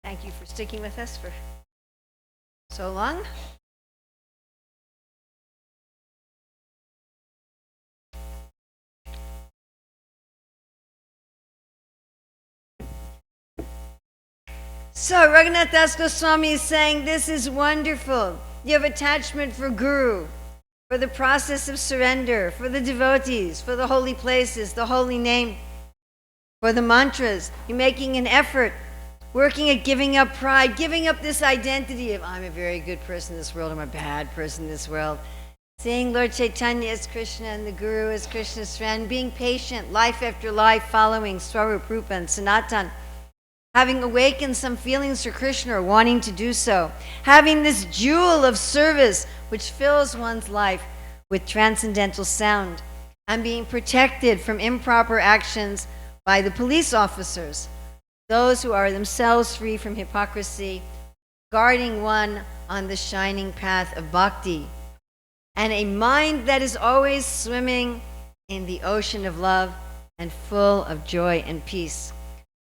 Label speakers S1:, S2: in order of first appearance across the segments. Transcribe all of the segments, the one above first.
S1: Thank you for sticking with us for so long. So Raghunath Das Goswami is saying this is wonderful. You have attachment for Guru, for the process of surrender, for the devotees, for the holy places, the holy name, for the mantras. You're making an effort, working at giving up pride, giving up this identity of I'm a very good person in this world, I'm a bad person in this world. Seeing Lord Chaitanya as Krishna and the Guru as Krishna's friend, being patient, life after life, following Swarup, Rupa, and Sanatan. Having awakened some feelings for Krishna or wanting to do so. Having this jewel of service which fills one's life with transcendental sound. And being protected from improper actions by the police officers. Those who are themselves free from hypocrisy, guarding one on the shining path of bhakti. And a mind that is always swimming in the ocean of love and full of joy and peace.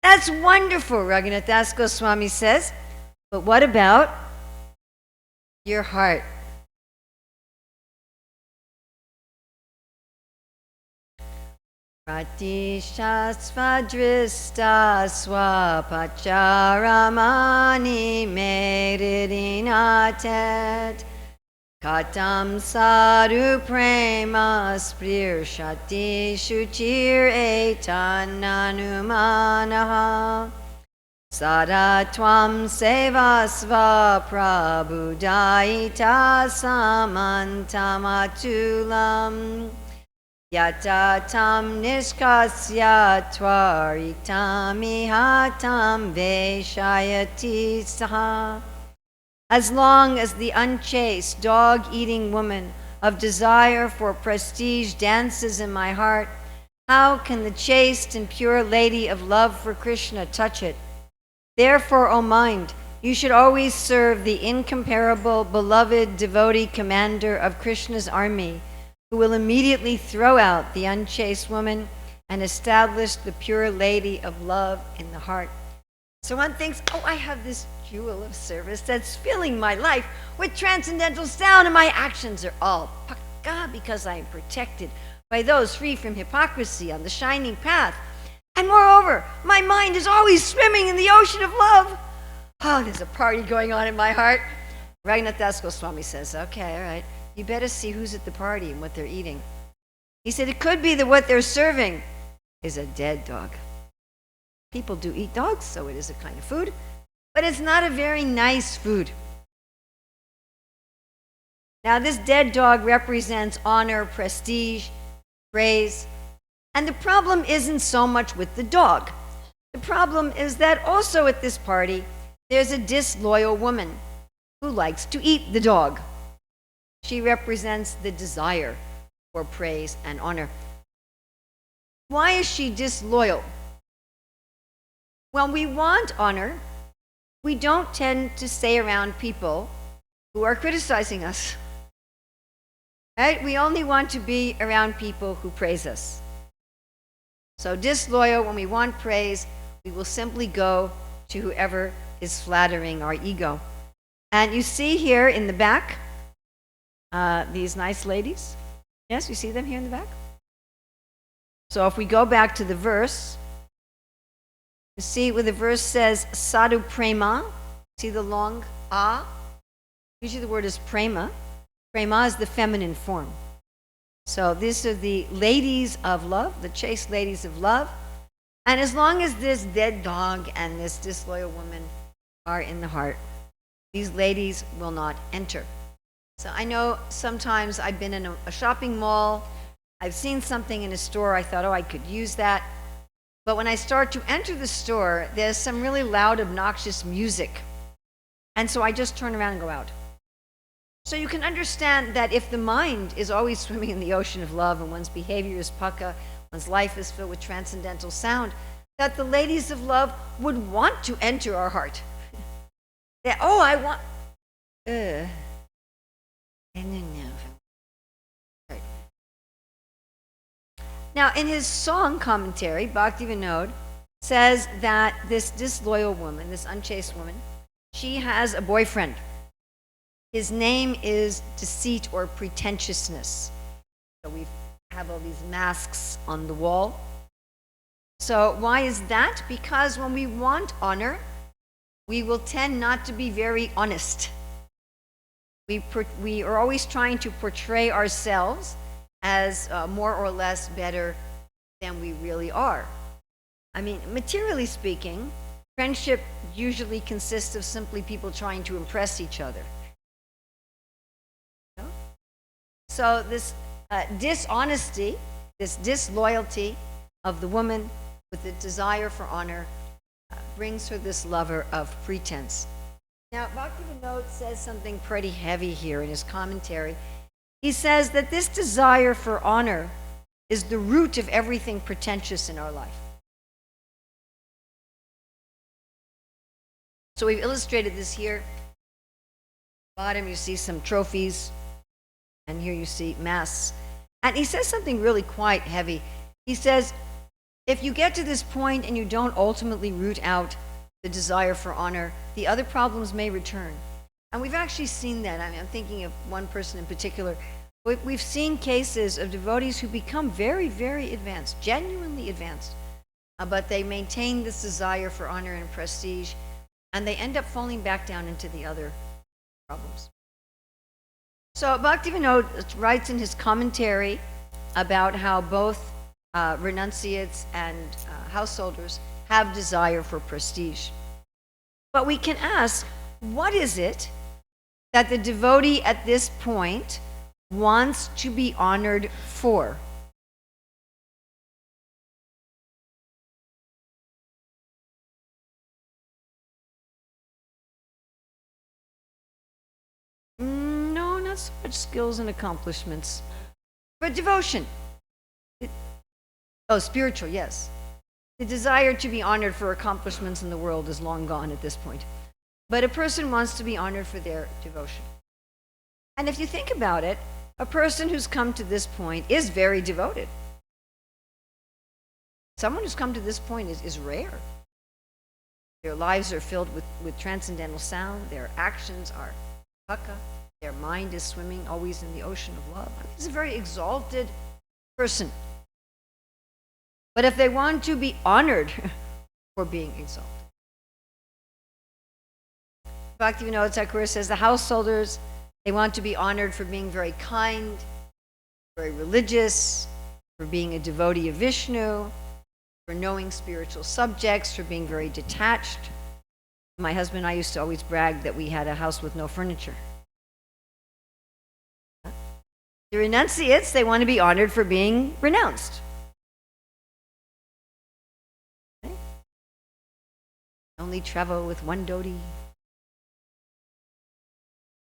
S1: That's wonderful, Raghunath Das Goswami says. But what about your heart? Pratishatsvadrista swapacharamani meridinatet Katam sadhu prema sprirshati shuchir etananumanaha Sadatvam sevasva prabhudaita samantamatulam Yatatam nishkasya tvaritamihatam veshayati saha. As long as the unchaste, dog-eating woman of desire for prestige dances in my heart, how can the chaste and pure lady of love for Krishna touch it? Therefore, O mind, you should always serve the incomparable, beloved devotee commander of Krishna's army, who will immediately throw out the unchaste woman and establish the pure lady of love in the heart. So one thinks, oh, I have this jewel of service that's filling my life with transcendental sound, and my actions are all pakka because I am protected by those free from hypocrisy on the shining path. And moreover, my mind is always swimming in the ocean of love. Oh, there's a party going on in my heart. Raghunath Das Goswami says, okay, all right, you better see who's at the party and what they're eating. He said, it could be that what they're serving is a dead dog. People do eat dogs, so it is a kind of food, but it's not a very nice food. Now, this dead dog represents honor, prestige, praise, and the problem isn't so much with the dog. The problem is that also at this party, there's a disloyal woman who likes to eat the dog. She represents the desire for praise and honor. Why is she disloyal? When we want honor, we don't tend to stay around people who are criticizing us. Right? We only want to be around people who praise us. So disloyal, when we want praise, we will simply go to whoever is flattering our ego. And you see here in the back, these nice ladies. Yes, you see them here in the back? So if we go back to the verse, you see where the verse says sadhu prema. See the long a? Usually the word is prema. Prema is the feminine form. So these are the ladies of love, the chaste ladies of love. And as long as this dead dog and this disloyal woman are in the heart, these ladies will not enter. So I know sometimes I've been in a shopping mall, I've seen something in a store, I thought, oh, I could use that. But when I start to enter the store, there's some really loud, obnoxious music. And so I just turn around and go out. So you can understand that if the mind is always swimming in the ocean of love and one's behavior is pakka, one's life is filled with transcendental sound, that the ladies of love would want to enter our heart. That, oh, I want... Now, in his song commentary, Bhakti Vinod, says that this disloyal woman, this unchaste woman, she has a boyfriend. His name is deceit or pretentiousness. So we have all these masks on the wall. So why is that? Because when we want honor, we will tend not to be very honest. We are always trying to portray ourselves as more or less better than we really are. I mean, materially speaking, friendship usually consists of simply people trying to impress each other. So this dishonesty, this disloyalty of the woman with the desire for honor brings her this lover of pretense. Now, Bhaktivinoda says something pretty heavy here in his commentary. He says that this desire for honor is the root of everything pretentious in our life. So we've illustrated this here. Bottom, you see some trophies, and here you see masks. And he says something really quite heavy. He says, if you get to this point and you don't ultimately root out the desire for honor, the other problems may return. And we've actually seen that. I mean, I'm thinking of one person in particular. We've seen cases of devotees who become very, very advanced, genuinely advanced, but they maintain this desire for honor and prestige, and they end up falling back down into the other problems. So Bhaktivinoda writes in his commentary about how both renunciates and householders have desire for prestige. But we can ask, what is it that the devotee at this point wants to be honored for? No, not so much skills and accomplishments, but devotion. Spiritual, yes. The desire to be honored for accomplishments in the world is long gone at this point. But a person wants to be honored for their devotion. And if you think about it, a person who's come to this point is very devoted. Someone who's come to this point is rare. Their lives are filled with transcendental sound. Their actions are bhaka. Their mind is swimming always in the ocean of love. I mean, he's a very exalted person. But if they want to be honored for being exalted, Bhaktivinoda Thakur says the householders, they want to be honored for being very kind, very religious, for being a devotee of Vishnu, for knowing spiritual subjects, for being very detached. My husband and I used to always brag that we had a house with no furniture. The renunciates, they want to be honored for being renounced. Only travel with one dhoti.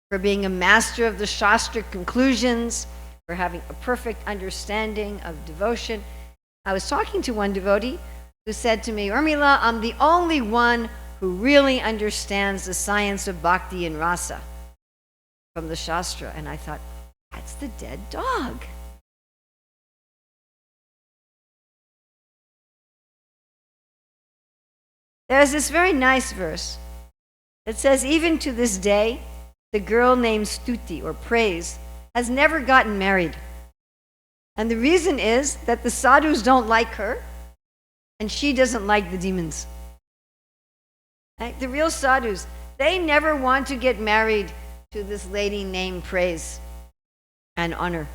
S1: For being a master of the Shastric conclusions, for having a perfect understanding of devotion. I was talking to one devotee who said to me, Urmila, I'm the only one who really understands the science of bhakti and rasa from the Shastra. And I thought, that's the dead dog. There's this very nice verse that says, even to this day, the girl named Stuti, or praise, has never gotten married. And the reason is that the sadhus don't like her, and she doesn't like the demons. Right? The real sadhus, they never want to get married to this lady named praise and honor.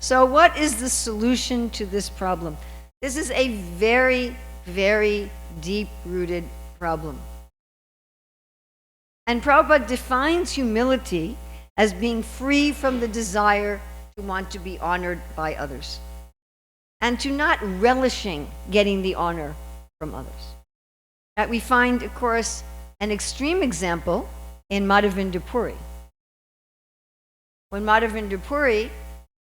S1: So what is the solution to this problem? This is a very, very deep-rooted problem. And Prabhupada defines humility as being free from the desire to want to be honored by others and to not relishing getting the honor from others. That we find, of course, an extreme example in Madhavendra Puri. When Madhavendra Puri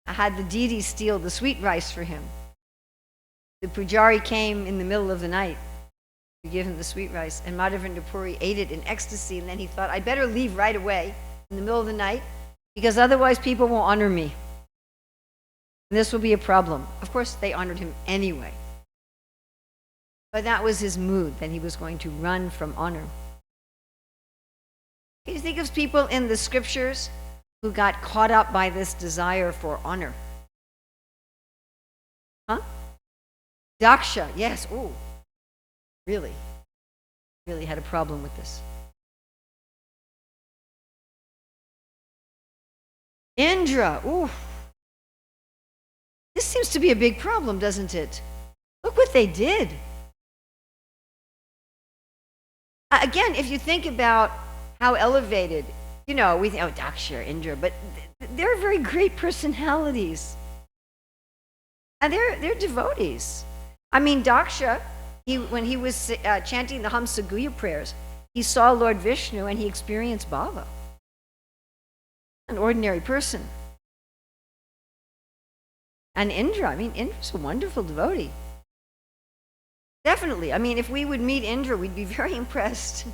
S1: had the deity steal the sweet rice for him, the pujari came in the middle of the night to give him the sweet rice, and Madhavendra Puri ate it in ecstasy, and then he thought, I better leave right away in the middle of the night, because otherwise people won't honor me. And this will be a problem. Of course, they honored him anyway. But that was his mood, that he was going to run from honor. Can you think of people in the scriptures who got caught up by this desire for honor? Huh? Daksha, yes. Oh, really had a problem with this. Indra, ooh. This seems to be a big problem, doesn't it? Look what they did. Again, if you think about how elevated, we think, oh, Daksha, Indra, but they're very great personalities. And they're devotees. I mean, Daksha, when he was chanting the Hamsaguya prayers, he saw Lord Vishnu and he experienced bhava. An ordinary person. And Indra, Indra's a wonderful devotee. Definitely. If we would meet Indra, we'd be very impressed.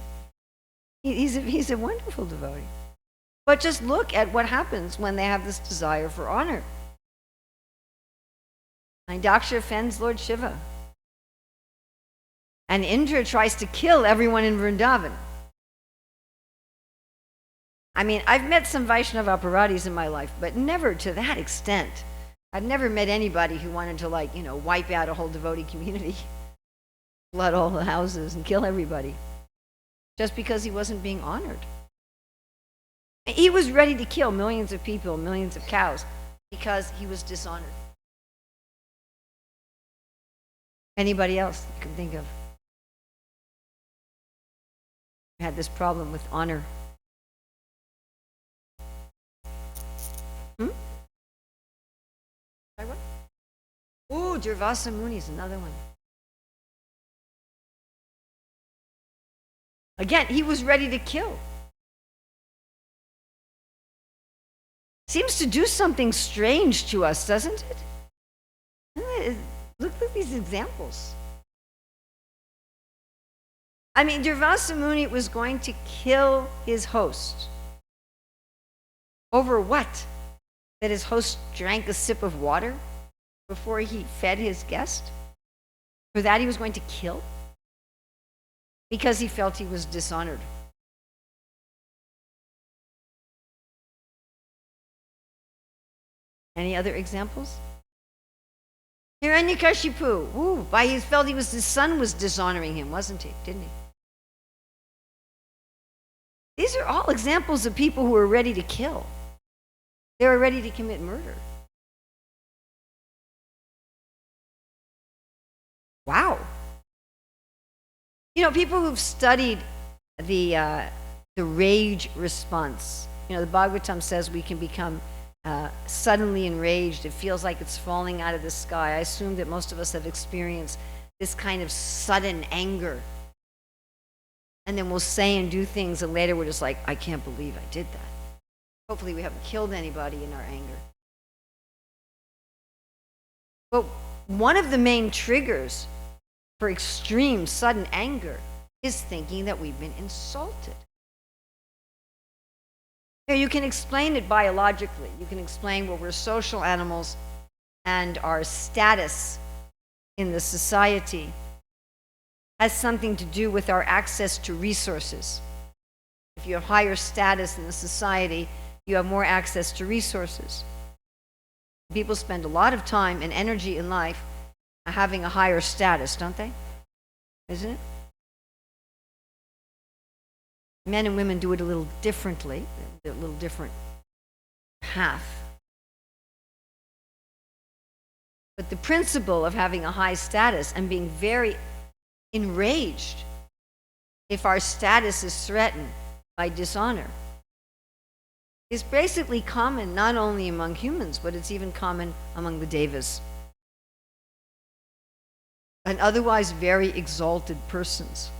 S1: He's a wonderful devotee. But just look at what happens when they have this desire for honor. And Daksha offends Lord Shiva. And Indra tries to kill everyone in Vrindavan. I've met some Vaishnava aparatis in my life, but never to that extent. I've never met anybody who wanted to, wipe out a whole devotee community, flood all the houses, and kill everybody, just because he wasn't being honored. He was ready to kill millions of people, millions of cows, because he was dishonored. Anybody else you can think of had this problem with honor? Ooh, Durvasa Muni is another one. Again, he was ready to kill. Seems to do something strange to us, doesn't it? Look at these examples. Durvasa Muni was going to kill his host. Over what? That his host drank a sip of water before he fed his guest? For that he was going to kill? Because he felt he was dishonored. Any other examples? Hiranyakashipu, he felt his son was dishonoring him, wasn't he? Didn't he? These are all examples of people who were ready to kill. They were ready to commit murder. Wow. People who've studied the rage response. The Bhagavatam says we can become suddenly enraged. It feels like it's falling out of the sky. I assume that most of us have experienced this kind of sudden anger. And then we'll say and do things, and later we're just like, I can't believe I did that. Hopefully we haven't killed anybody in our anger. But one of the main triggers for extreme sudden anger is thinking that we've been insulted. You can explain it biologically. You can explain, we're social animals and our status in the society has something to do with our access to resources. If you have higher status in the society, you have more access to resources. People spend a lot of time and energy in life having a higher status, don't they? Isn't it? Men and women do it a little differently, a little different path. But the principle of having a high status and being very enraged if our status is threatened by dishonor is basically common not only among humans, but it's even common among the devas and otherwise very exalted persons.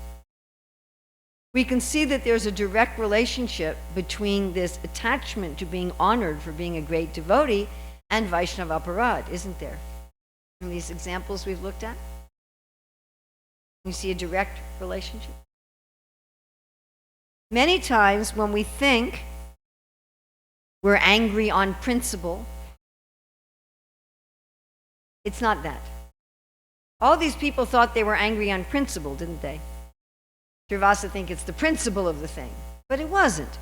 S1: We can see that there's a direct relationship between this attachment to being honored for being a great devotee and Vaishnava aparad, isn't there? In these examples we've looked at, you see a direct relationship. Many times when we think we're angry on principle, it's not that. All these people thought they were angry on principle, didn't they? Durvasa think it's the principle of the thing, but it wasn't.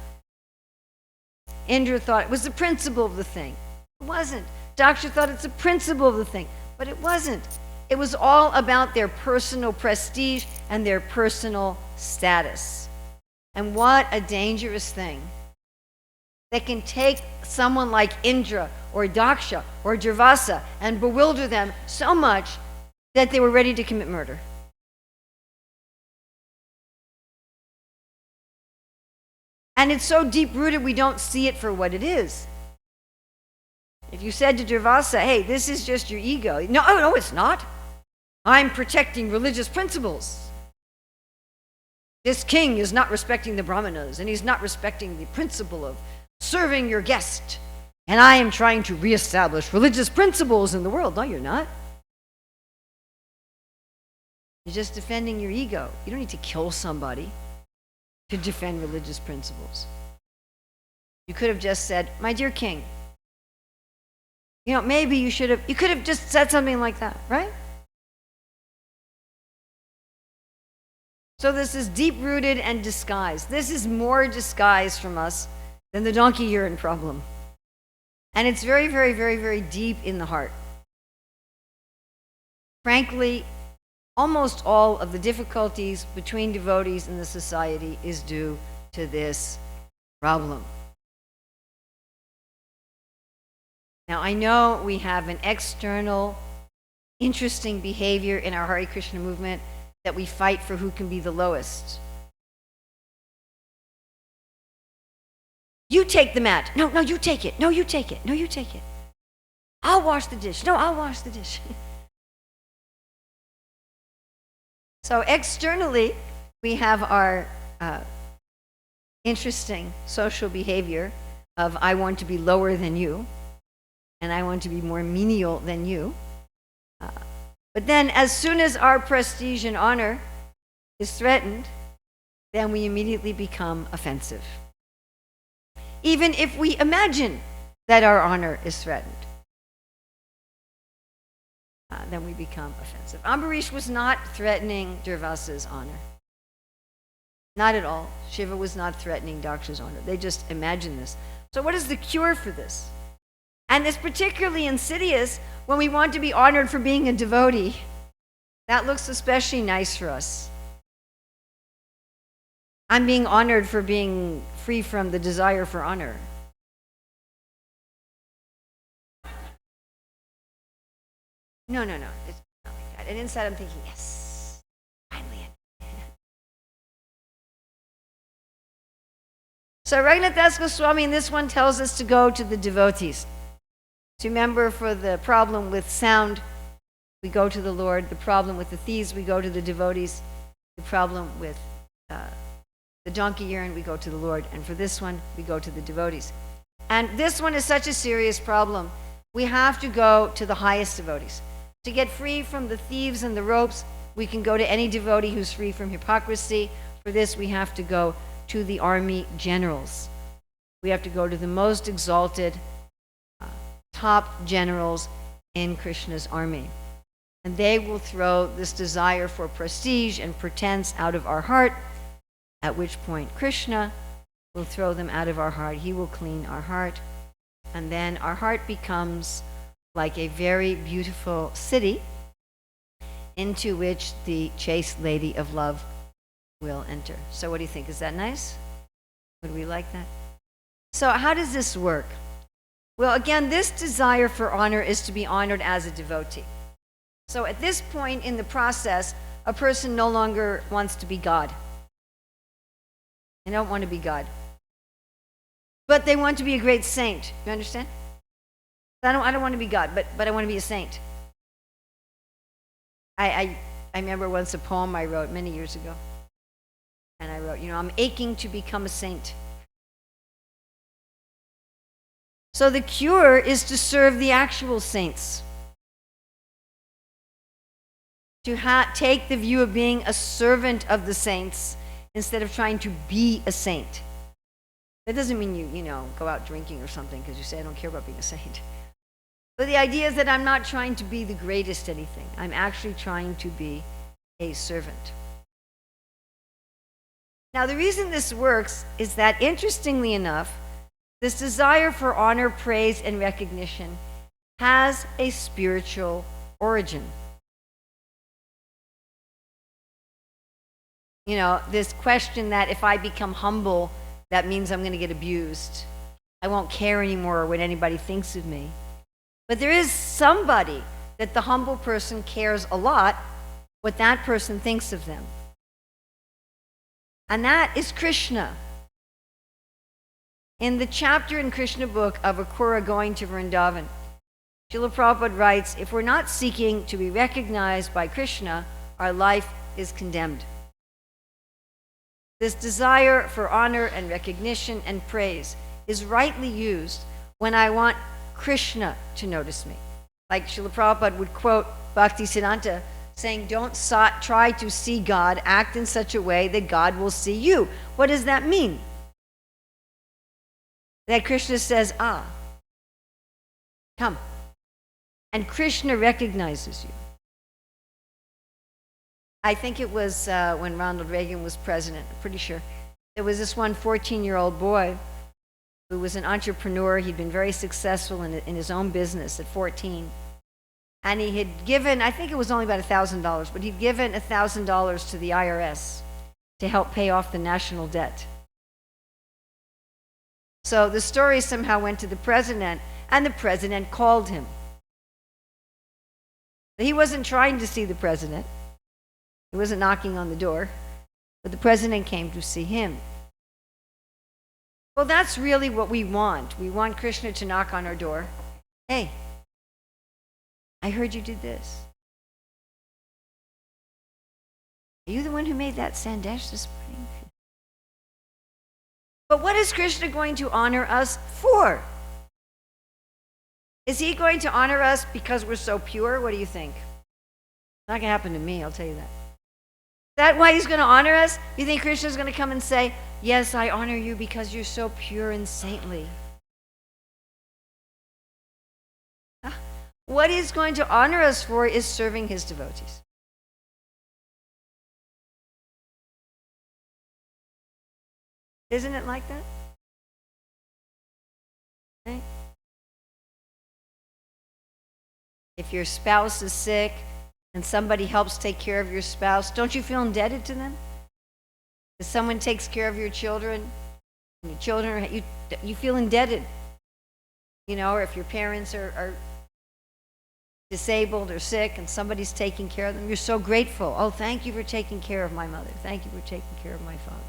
S1: Indra thought it was the principle of the thing. It wasn't. Daksha thought it's the principle of the thing, but it wasn't. It was all about their personal prestige and their personal status. And what a dangerous thing. That can take someone like Indra or Daksha or Durvasa and bewilder them so much that they were ready to commit murder. And it's so deep-rooted we don't see it for what it is. If you said to Durvasa, hey, this is just your ego. No, it's not. I'm protecting religious principles. This king is not respecting the brahmanas, and he's not respecting the principle of serving your guest. And I am trying to reestablish religious principles in the world. No, you're not. You're just defending your ego. You don't need to kill somebody to defend religious principles. You could have just said, my dear king, maybe you could have just said something like that, right? So this is deep-rooted and disguised. This is more disguised from us than the donkey urine problem. And it's very, very, very, very deep in the heart. Frankly, almost all of the difficulties between devotees in the society is due to this problem. Now, I know we have an external, interesting behavior in our Hare Krishna movement that we fight for who can be the lowest. You take the mat. No, you take it. No, you take it. No, you take it. I'll wash the dish. No, I'll wash the dish. So externally, we have our interesting social behavior of I want to be lower than you, and I want to be more menial than you. But then as soon as our prestige and honor is threatened, then we immediately become offensive. Even if we imagine that our honor is threatened, then we become offensive. Ambarish was not threatening Durvasa's honor. Not at all. Shiva was not threatening Daksha's honor. They just imagined this. So what is the cure for this? And it's particularly insidious when we want to be honored for being a devotee. That looks especially nice for us. I'm being honored for being free from the desire for honor. No, it's not like that. And inside I'm thinking, yes, finally. So Raghunath Das Goswami in this one tells us to go to the devotees. To remember, for the problem with sound, we go to the Lord. The problem with the thieves, we go to the devotees. The problem with the donkey urine, we go to the Lord. And for this one, we go to the devotees. And this one is such a serious problem. We have to go to the highest devotees. To get free from the thieves and the ropes, we can go to any devotee who's free from hypocrisy. For this, we have to go to the army generals. We have to go to the most exalted top generals in Krishna's army. And they will throw this desire for prestige and pretense out of our heart, at which point Krishna will throw them out of our heart. He will clean our heart. And then our heart becomes like a very beautiful city into which the chaste lady of love will enter. So what do you think? Is that nice? Would we like that? So how does this work? Well, again, this desire for honor is to be honored as a devotee. So at this point in the process, a person no longer wants to be God. They don't want to be God. But they want to be a great saint. You understand? I don't want to be God, but I want to be a saint. I remember once a poem I wrote many years ago. And I wrote, I'm aching to become a saint. So the cure is to serve the actual saints. To take the view of being a servant of the saints instead of trying to be a saint. That doesn't mean you go out drinking or something because you say, I don't care about being a saint. But the idea is that I'm not trying to be the greatest anything. I'm actually trying to be a servant. Now, the reason this works is that, interestingly enough, this desire for honor, praise, and recognition has a spiritual origin. You know, this question that if I become humble, that means I'm going to get abused. I won't care anymore what anybody thinks of me. But there is somebody that the humble person cares a lot what that person thinks of them. And that is Krishna. In the chapter in Krishna book of Akura going to Vrindavan, Srila Prabhupada writes, if we're not seeking to be recognized by Krishna, our life is condemned. This desire for honor and recognition and praise is rightly used when I want Krishna to notice me. Like Srila Prabhupada would quote Bhaktisiddhanta saying, don't try to see God, act in such a way that God will see you. What does that mean? That Krishna says, come. And Krishna recognizes you. I think it was when Ronald Reagan was president, I'm pretty sure. There was this one 14-year-old boy who was an entrepreneur. He'd been very successful in his own business at 14. And he had given, I think it was only about $1,000, but he'd given $1,000 to the IRS to help pay off the national debt. So the story somehow went to the president, and the president called him. He wasn't trying to see the president. He wasn't knocking on the door, but the president came to see him. Well, that's really what we want. We want Krishna to knock on our door. Hey, I heard you did this. Are you the one who made that sandesh this morning? But what is Krishna going to honor us for? Is he going to honor us because we're so pure? What do you think? It's not going to happen to me, I'll tell you that. Is that why he's going to honor us? You think Krishna's going to come and say, yes, I honor you because you're so pure and saintly? What he's going to honor us for is serving his devotees. Isn't it like that? Right? If your spouse is sick and somebody helps take care of your spouse, don't you feel indebted to them? If someone takes care of your children, and your children, you feel indebted. You know, or if your parents are disabled or sick and somebody's taking care of them, you're so grateful. Oh, thank you for taking care of my mother. Thank you for taking care of my father.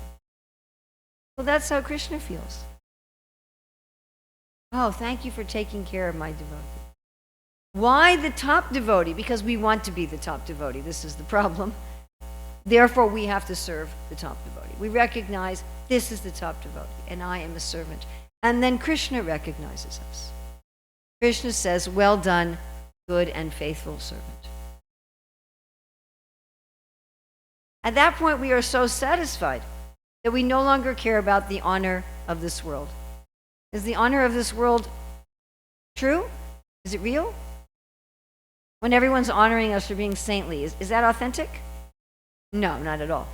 S1: Well, that's how Krishna feels. Oh, thank you for taking care of my devotee. Why the top devotee? Because we want to be the top devotee. This is the problem. Therefore, we have to serve the top devotee. We recognize this is the top devotee, and I am a servant. And then Krishna recognizes us. Krishna says, well done, good and faithful servant. At that point, we are so satisfied that we no longer care about the honor of this world. Is the honor of this world true? Is it real? When everyone's honoring us for being saintly, is that authentic? No, not at all.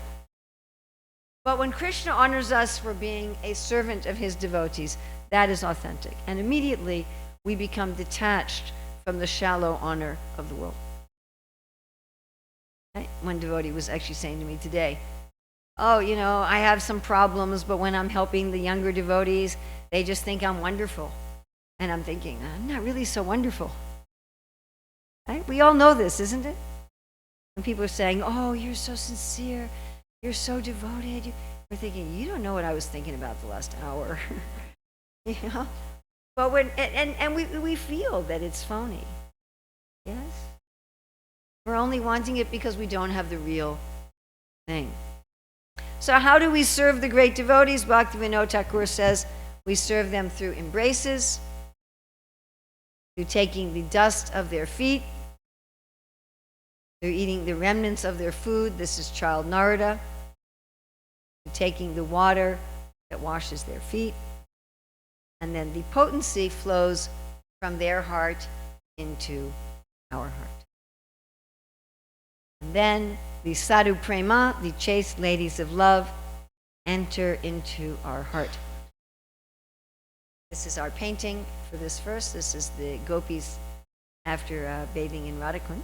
S1: But when Krishna honors us for being a servant of his devotees, that is authentic. And immediately we become detached from the shallow honor of the world. Okay? One devotee was actually saying to me today, oh, you know, I have some problems, but when I'm helping the younger devotees, they just think I'm wonderful. And I'm thinking, I'm not really so wonderful. Right? We all know this, isn't it? When people are saying, oh, you're so sincere, you're so devoted, we're thinking, you don't know what I was thinking about the last hour. You know? But when, and we feel that it's phony. Yes? We're only wanting it because we don't have the real thing. So how do we serve the great devotees? Bhaktivinoda Thakur says we serve them through embraces, through taking the dust of their feet, through eating the remnants of their food. This is child Narada. Through taking the water that washes their feet. And then the potency flows from their heart into our heart. And then the sadhu prema, the chaste ladies of love, enter into our heart. This is our painting for this verse. This is the gopis after bathing in Radhakund,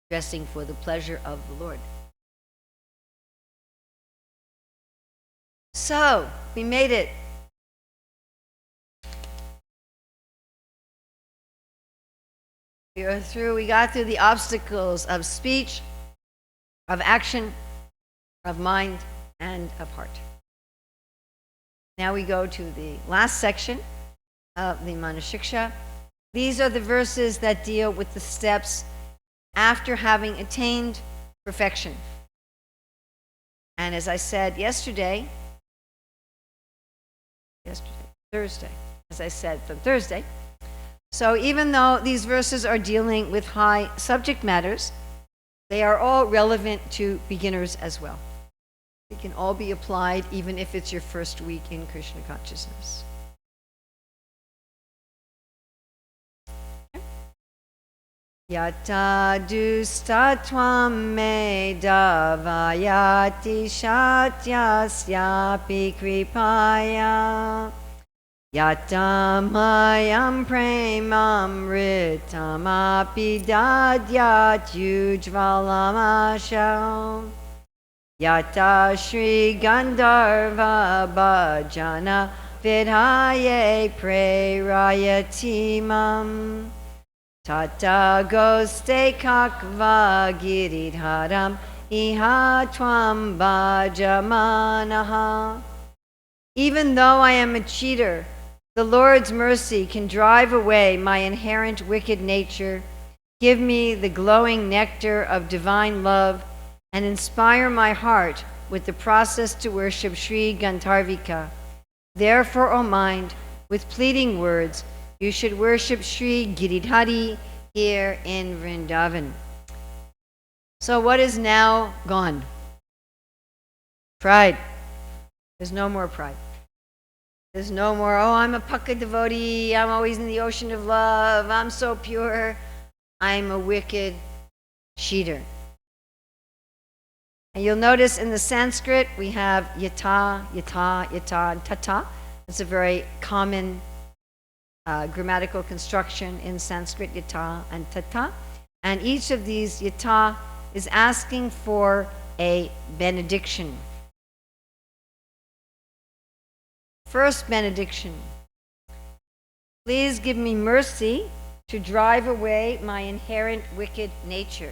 S1: dressing for the pleasure of the Lord. So, we made it. We got through the obstacles of speech, of action, of mind, and of heart. Now we go to the last section of the Manah Siksa. These are the verses that deal with the steps after having attained perfection. And as I said Thursday, as I said from Thursday, so even though these verses are dealing with high subject matters, they are all relevant to beginners as well. They can all be applied even if it's your first week in Krishna consciousness. Yata dustatvam me davayati shatyasyapi kripaya Yata mayam premamritam api dadyat yujvalamasham Yata Shri Gandharva Bhajana Vidhaye Prerayatimam Tata Goste Kakva Giridharam Iha Tvam Bhajamanaha. Even though I am a cheater, the Lord's mercy can drive away my inherent wicked nature, give me the glowing nectar of divine love, and inspire my heart with the process to worship Sri Gandharvika. Therefore, O mind, with pleading words, you should worship Sri Giridhari here in Vrindavan. So what is now gone? Pride. There's no more pride. There's no more, oh, I'm a Pukka devotee, I'm always in the ocean of love, I'm so pure, I'm a wicked cheater. And you'll notice in the Sanskrit we have yata, yata, yata, and tata. It's a very common grammatical construction in Sanskrit, yata and tata. And each of these yata is asking for a benediction. First benediction. Please give me mercy to drive away my inherent wicked nature.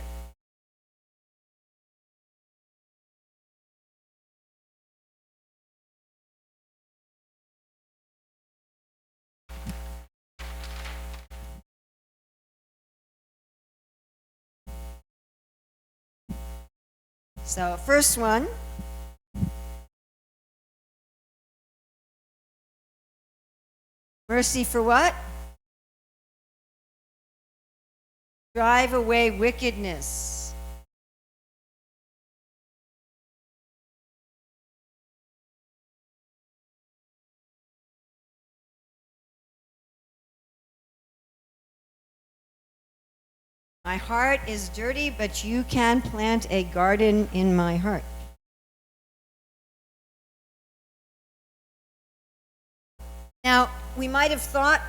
S1: So, first one. Mercy for what? Drive away wickedness. My heart is dirty, but you can plant a garden in my heart. Now, we might have thought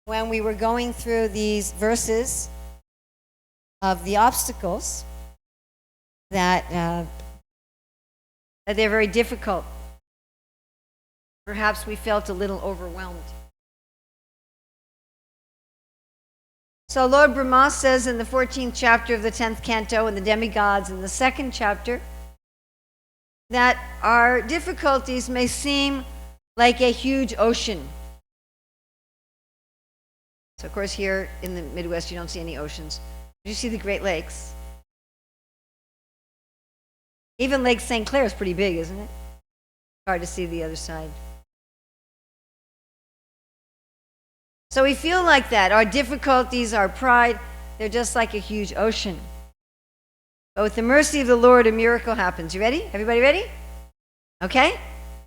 S1: when we were going through these verses of the obstacles that they're very difficult. Perhaps we felt a little overwhelmed. So Lord Brahma says in the 14th chapter of the 10th canto, in the demigods, in the 2nd chapter, that our difficulties may seem like a huge ocean. So of course here in the Midwest you don't see any oceans. You see the Great Lakes. Even Lake St. Clair is pretty big, isn't it? Hard to see the other side. So we feel like that. Our difficulties, our pride, they're just like a huge ocean. But with the mercy of the Lord, a miracle happens. You ready? Everybody ready? Okay?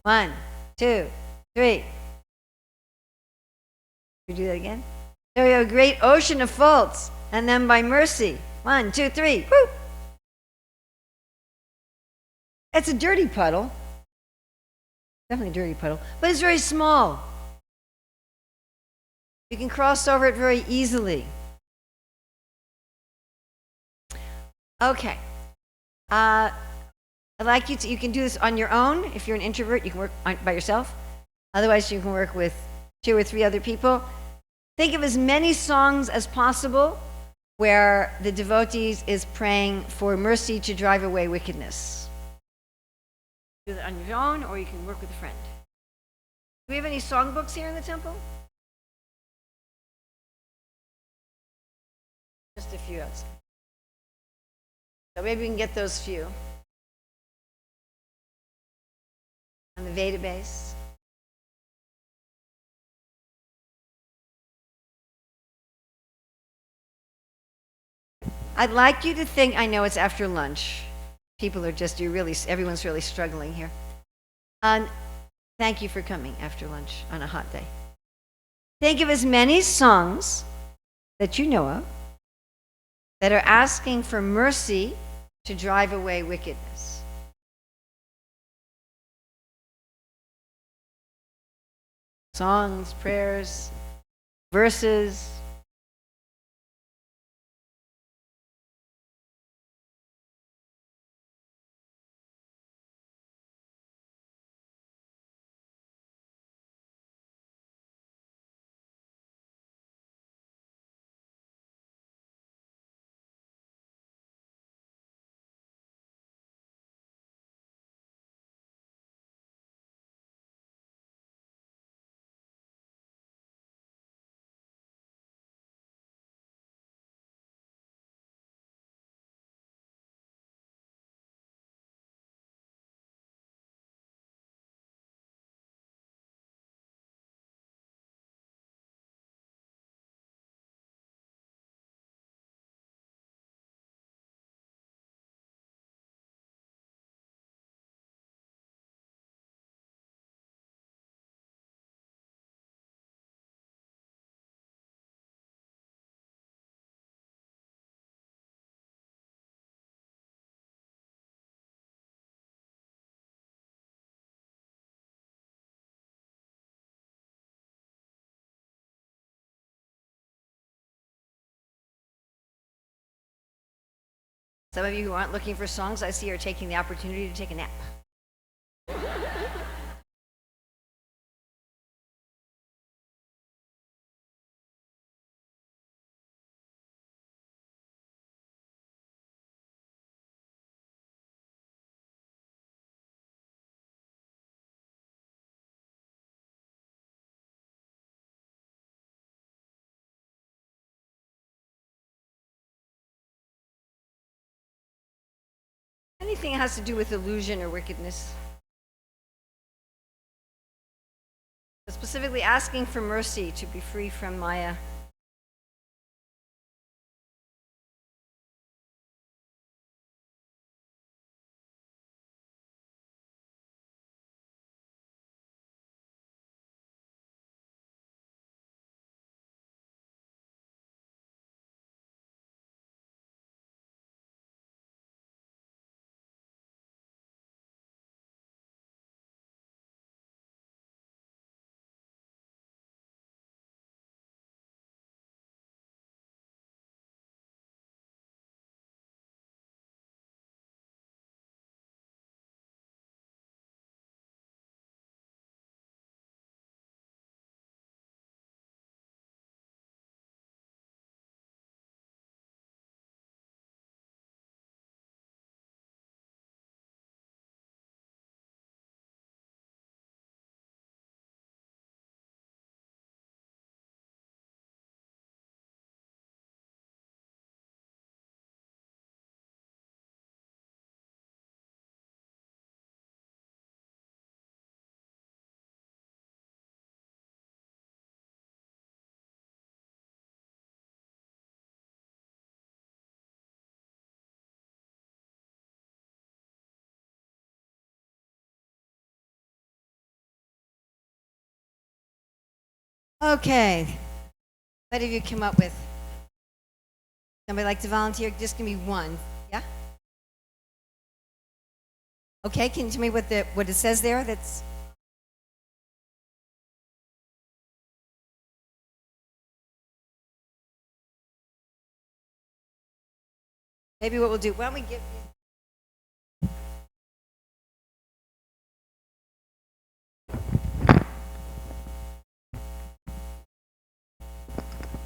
S1: 1, 2, 3. We do that again? There we have a great ocean of faults, and then by mercy. 1, 2, 3. Woo! It's a dirty puddle. Definitely a dirty puddle, but it's very small. You can cross over it very easily. Okay. I'd like you can do this on your own. If you're an introvert, you can work by yourself. Otherwise, you can work with 2 or 3 other people. Think of as many songs as possible where the devotees is praying for mercy to drive away wickedness. Do that on your own, or you can work with a friend. Do we have any songbooks here in the temple? Just a few outside. So maybe we can get those few on the database. I'd like you to think, I know it's after lunch. People are just, everyone's really struggling here. Thank you for coming after lunch on a hot day. Think of as many songs that you know of that are asking for mercy to drive away wickedness. Songs, prayers, verses. Some of you who aren't looking for songs, I see are taking the opportunity to take a nap. Anything that has to do with illusion or wickedness. Specifically asking for mercy to be free from Maya. Okay. What have you come up with? Somebody like to volunteer? Just give me one. Yeah? Okay, can you tell me what it says there? That's maybe what we'll do. Why don't we give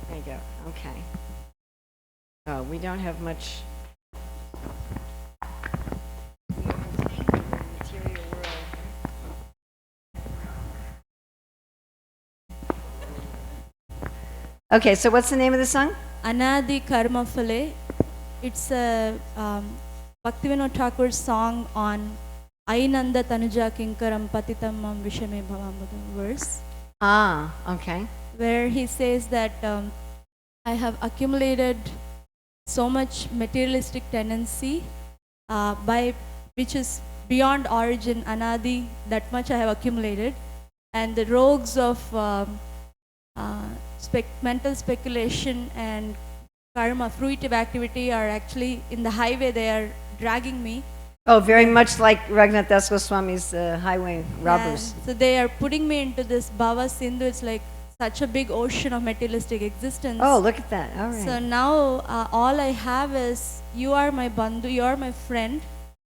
S1: there you go. Okay. Oh, we don't have much. We are entangled in the material world. Okay, so what's the name of the song?
S2: Anadi Karma Phale. It's a Bhaktivinoda Thakur's song on Ainanda Tanuja Kinkaram Patitam Mam Vishame Bhavambuddha verse,
S1: Ah, okay.
S2: where he says that I have accumulated so much materialistic tendency by which is beyond origin, Anadi, that much I have accumulated, and the rogues of mental speculation and karma, fruitive activity are actually in the highway. They are dragging me.
S1: Oh, very much like Raghunath Das Goswami's highway robbers.
S2: So they are putting me into this Bhava Sindhu. It's like such a big ocean of materialistic existence.
S1: Oh, look at that. All right.
S2: So now all I have is you are my bandhu, you are my friend,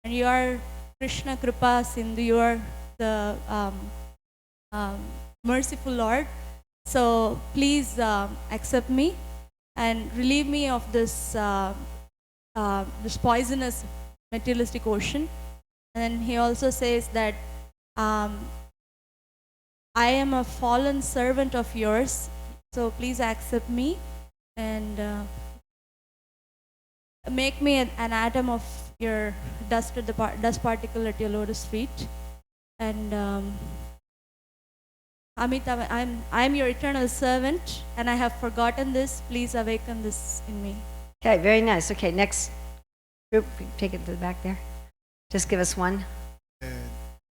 S2: and you are Krishna Kripa Sindhu. You are the merciful Lord. So please accept me and relieve me of this this poisonous materialistic ocean. And he also says that I am a fallen servant of yours, so please accept me and make me an atom of your dust particle at your lotus feet. And Amitabh, I'm your eternal servant, and I have forgotten this. Please awaken this in me.
S1: Okay, very nice. Okay, next group, take it to the back there. Just give us one.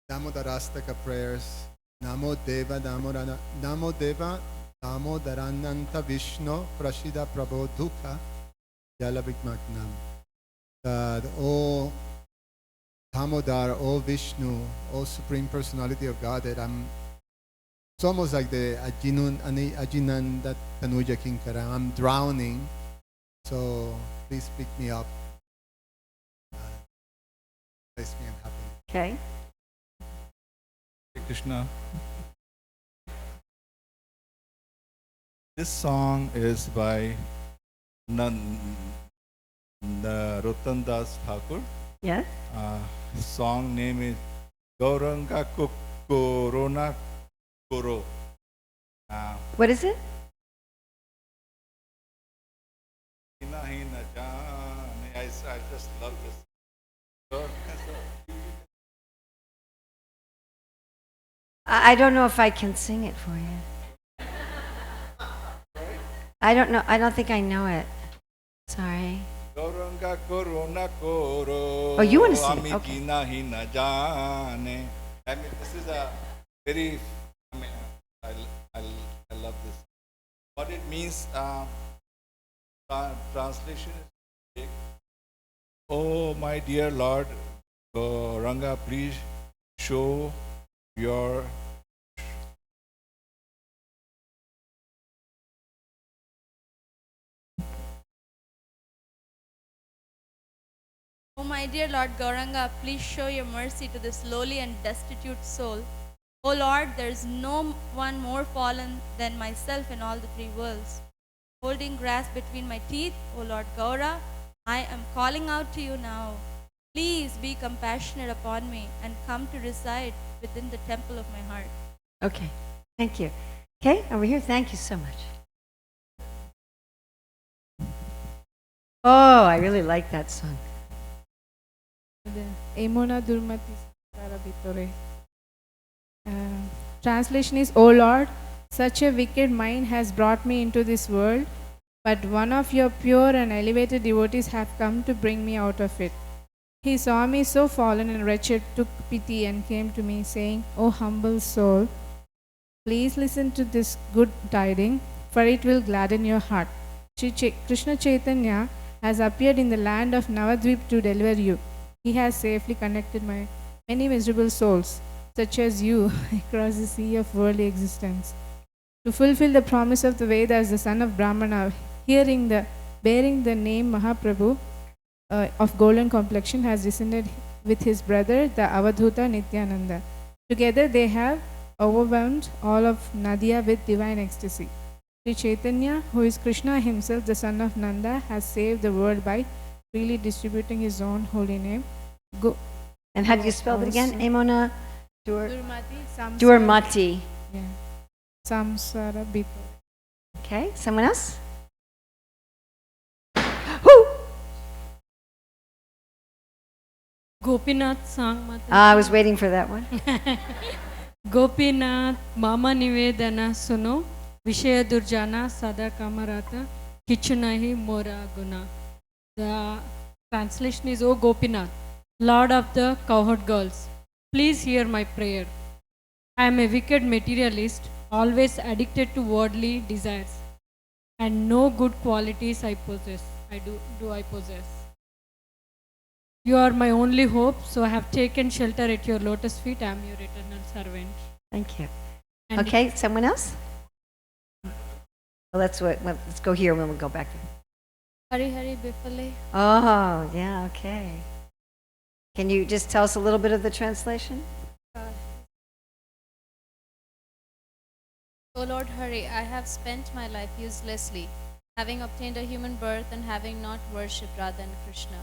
S3: Damodarastaka prayers. Namo Deva Damodarananta Vishnu Prashida Prabodhuka Jalavigmagnam. That O Damodar, O Vishnu, O Supreme Personality of Godhead, it's almost like the Ajinanda Tanuja Kinkara. I'm drowning, so please pick me up. Place me in happiness.
S1: Okay.
S4: Hare Krishna. This song is by Rotan Das Thakur.
S1: Yes.
S4: Song name is Gauranga Corona Koro.
S1: What is it?
S4: I just love this.
S1: I don't know if I can sing it for you. I don't know. I don't think I know it. Sorry.
S4: Gauranga Corona Koro.
S1: Oh, you want to sing it? Okay.
S4: I mean, this is a very, I love this. What it means, translation is, oh my dear Lord, Gauranga, please show your
S2: Oh my dear Lord Gauranga, please show your mercy to this lowly and destitute soul. O Lord, there is no one more fallen than myself in all the three worlds. Holding grass between my teeth, O Lord Gaura, I am calling out to you now. Please be compassionate upon me and come to reside within the temple of my heart.
S1: Okay. Thank you. Okay, over here. Thank you so much. Oh, I really like that song.
S5: Emona Durmati Sara Vitore. Translation is, O Lord, such a wicked mind has brought me into this world, but one of your pure and elevated devotees have come to bring me out of it. He saw me so fallen and wretched, took pity and came to me, saying, O humble soul, Please listen to this good tidings, for it will gladden your heart. Krishna Chaitanya has appeared in the land of Navadvip to deliver you. He has safely connected many miserable souls, such as you, across the sea of worldly existence. To fulfill the promise of the Vedas, the son of Brahmana, bearing the name Mahaprabhu of golden complexion, has descended with his brother, the Avadhuta Nityananda. Together they have overwhelmed all of Nadia with divine ecstasy. Sri Chaitanya, who is Krishna himself, the son of Nanda, has saved the world by freely distributing his own holy name.
S1: And how do you spell it again?
S5: Also-
S1: Emona
S5: Durmati
S1: Durmati.
S5: Yeah. Samsara Bito.
S1: Okay, someone else? Woo!
S6: Gopinath Sang Mataji.
S1: I was waiting for that one.
S6: Gopinath Mama Nivedana Suno Vishaya Durjana Sada Kamarata Kichunahi Mora Guna. The translation is, O Gopinath, Lord of the cowherd girls, please hear my prayer. I am a wicked materialist, always addicted to worldly desires, and no good qualities I possess. I possess. You are my only hope, so I have taken shelter at your lotus feet. I am your eternal servant.
S1: Thank you.
S6: And
S1: Okay, someone else? Well, let's go here and then we'll go back there.
S2: Hari Hari Bifale.
S1: Oh, yeah, okay. Can you just tell us a little bit of the translation?
S2: O Lord Hari, I have spent my life uselessly, having obtained a human birth and having not worshipped Radha and Krishna.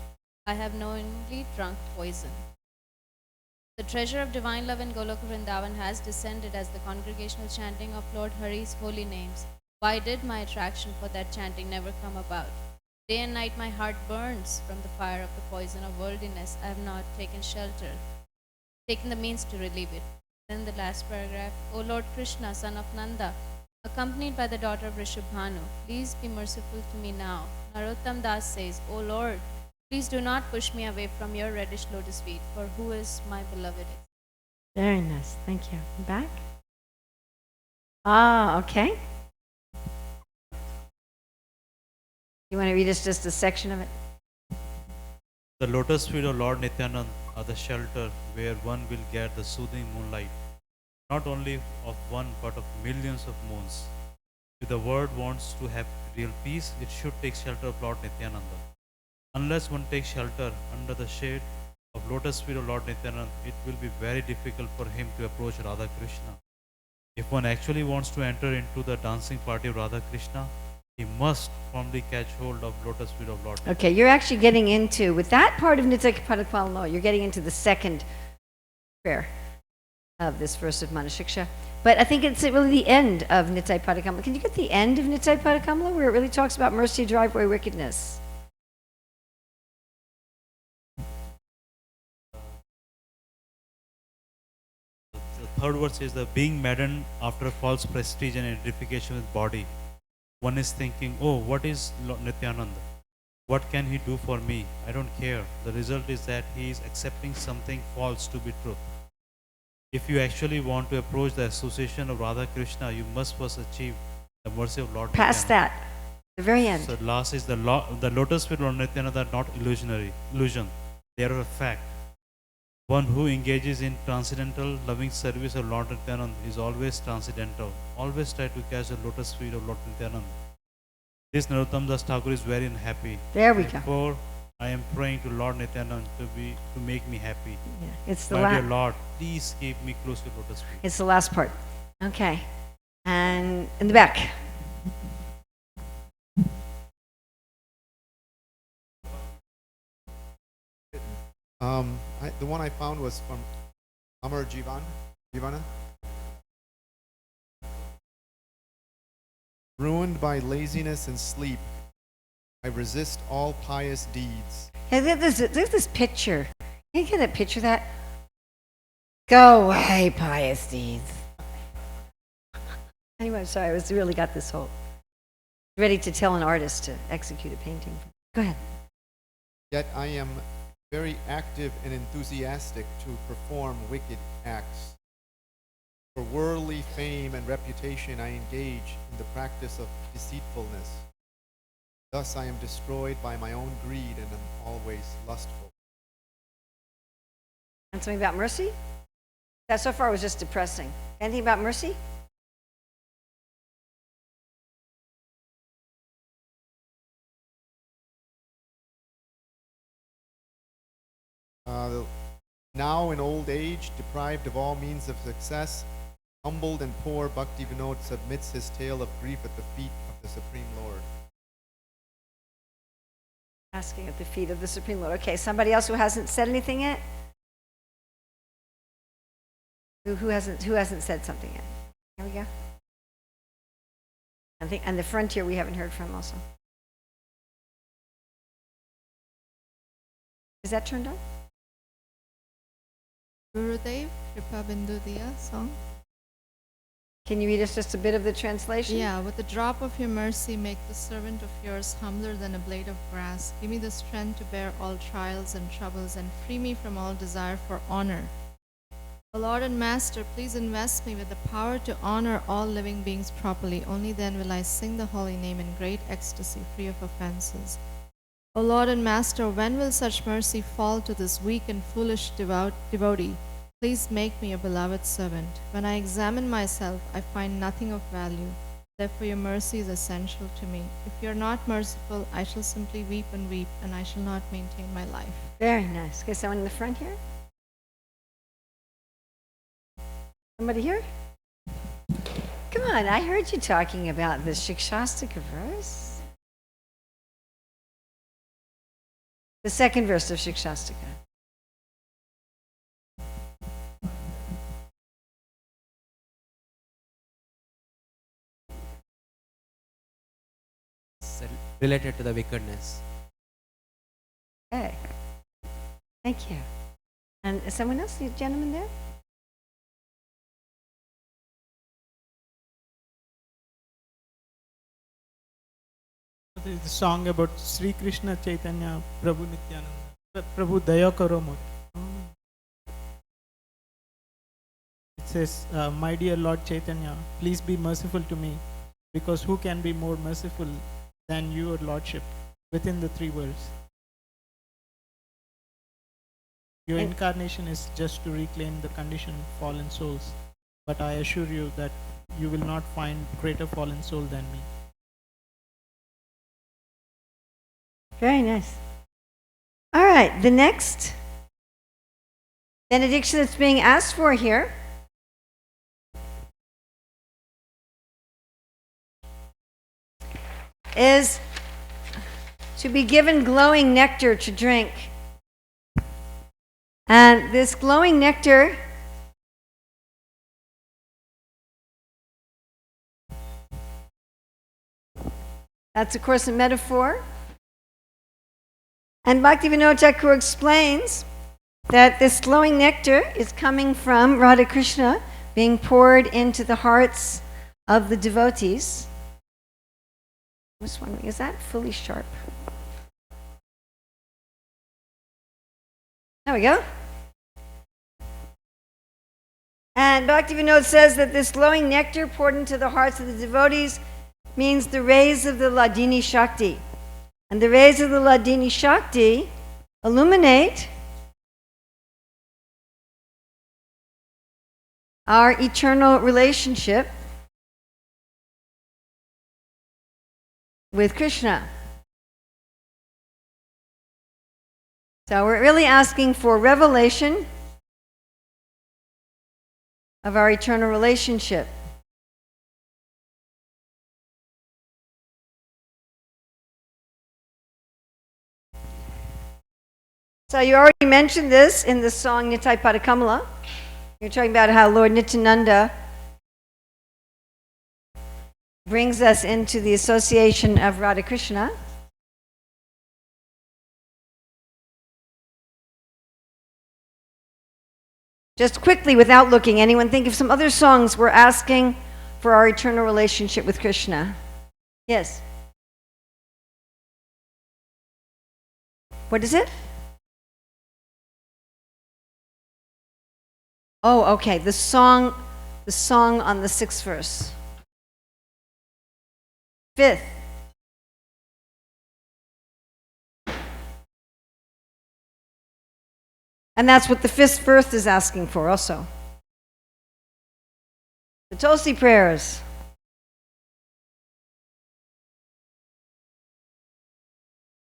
S2: I have knowingly drunk poison. The treasure of divine love in Goloka Vrindavan has descended as the congregational chanting of Lord Hari's holy names. Why did my attraction for that chanting never come about? Day and night my heart burns from the fire of the poison of worldliness. I have not taken shelter, taken the means to relieve it. Then the last paragraph, O Lord Krishna, son of Nanda, accompanied by the daughter of Rishabhanu, please be merciful to me now. Narottam Das says, O Lord, please do not push me away from your reddish lotus feet, for who is my beloved?
S1: Very nice. Thank you. Back? Ah, okay. You want to read us just a section of it?
S7: The lotus feet of Lord Nityanand are the shelter where one will get the soothing moonlight, not only of one but of millions of moons. If the world wants to have real peace, it should take shelter of Lord Nityananda. Unless one takes shelter under the shade of lotus feet of Lord Nityanand, it will be very difficult for him to approach Radha Krishna. If one actually wants to enter into the dancing party of Radha Krishna, he must firmly catch hold of lotus feet of Lord.
S1: Okay, you're actually getting into, with that part of Nitya Padapalamo, you're getting into the second prayer of this verse of Manah Siksa. But I think it's really the end of Nitya Padakamala. Can you get the end of Nitya Padakamala where it really talks about mercy to drive away wickedness?
S7: The third verse is the being maddened after false prestige and identification with body. One is thinking, oh, what is Nityananda? What can he do for me? I don't care. The result is that he is accepting something false to be truth. If you actually want to approach the association of Radha Krishna, you must first achieve the mercy of Lord
S1: Past
S7: Nityananda.
S1: that, the very end.
S7: So last is the lotus feet of Lord Nityananda are not illusion. They are a fact. One who engages in transcendental loving service of Lord Nityananda is always transcendental. Always try to catch the lotus feet of Lord Nityananda. This Narottam Das Thakur is very unhappy.
S1: There we go.
S7: Therefore, I am praying to Lord Nityananda to make me happy.
S1: Yeah, it's the
S7: My dear
S1: last.
S7: Lord, please keep me close to lotus feet.
S1: It's the last part. Okay, and in the back.
S3: The one I found was from Amar Jivana. Ruined by laziness and sleep, I resist all pious deeds.
S1: Hey, there's this picture. Can you get that picture of that? Go away, pious deeds. Anyway, I'm sorry, I was really got this whole ready to tell an artist to execute a painting. Go ahead.
S3: Yet I am very active and enthusiastic to perform wicked acts. For worldly fame and reputation I engage in the practice of deceitfulness. Thus I am destroyed by my own greed and am always lustful.
S1: And something about mercy? That so far was just depressing. Anything about mercy?
S3: Now in old age, deprived of all means of success, humbled and poor, Bhakti Vinod submits his tale of grief at the feet of the Supreme Lord.
S1: Asking at the feet of the Supreme Lord. Okay, somebody else who hasn't said anything yet? Who hasn't said something yet? Here we go. And the frontier we haven't heard from also. Is that turned on?
S8: Gurudev, Kripa Bindu Diya song.
S1: Can you read us just a bit of the translation?
S8: Yeah, with a drop of your mercy, make the servant of yours humbler than a blade of grass. Give me the strength to bear all trials and troubles and free me from all desire for honor. O Lord and Master, please invest me with the power to honor all living beings properly. Only then will I sing the holy name in great ecstasy, free of offenses. O Lord and Master, when will such mercy fall to this weak and foolish devotee? Please make me a beloved servant. When I examine myself, I find nothing of value. Therefore, your mercy is essential to me. If you are not merciful, I shall simply weep, and I shall not maintain my life.
S1: Very nice. Okay, someone in the front here? Somebody here? Come on, I heard you talking about the Shikshastika verse. The second verse of Shikshastika.
S9: Related to the wickedness.
S1: Okay. Thank you. And is someone else? The gentleman there?
S10: The song about Sri Krishna Chaitanya Prabhu Nityananda. Prabhu Daya Karo Mot. It says, my dear Lord Chaitanya, please be merciful to me, because who can be more merciful than your Lordship within the three worlds? Your incarnation is just to reclaim the conditioned fallen souls, but I assure you that you will not find greater fallen soul than me.
S1: Very nice. All right, the next benediction that's being asked for here is to be given glowing nectar to drink. And this glowing nectar that's of course a metaphor. And Bhaktivinoda Thakur explains that this glowing nectar is coming from Radha Krishna being poured into the hearts of the devotees. I'm just wondering, is that fully sharp? There we go. And Bhaktivinoda says that this glowing nectar poured into the hearts of the devotees means the rays of the Ladini Shakti. And the rays of the Ladini Shakti illuminate our eternal relationship with Krishna. So we're really asking for revelation of our eternal relationship. So you already mentioned this in the song Nitai Padakamala. You're talking about how Lord Nityananda brings us into the association of Radha Krishna. Just quickly, without looking, anyone think of some other songs we're asking for our eternal relationship with Krishna? Yes. What is it? Oh, okay. The song the song on the 6th verse. 5th. And that's what the 5th verse is asking for also. The Tulsi prayers.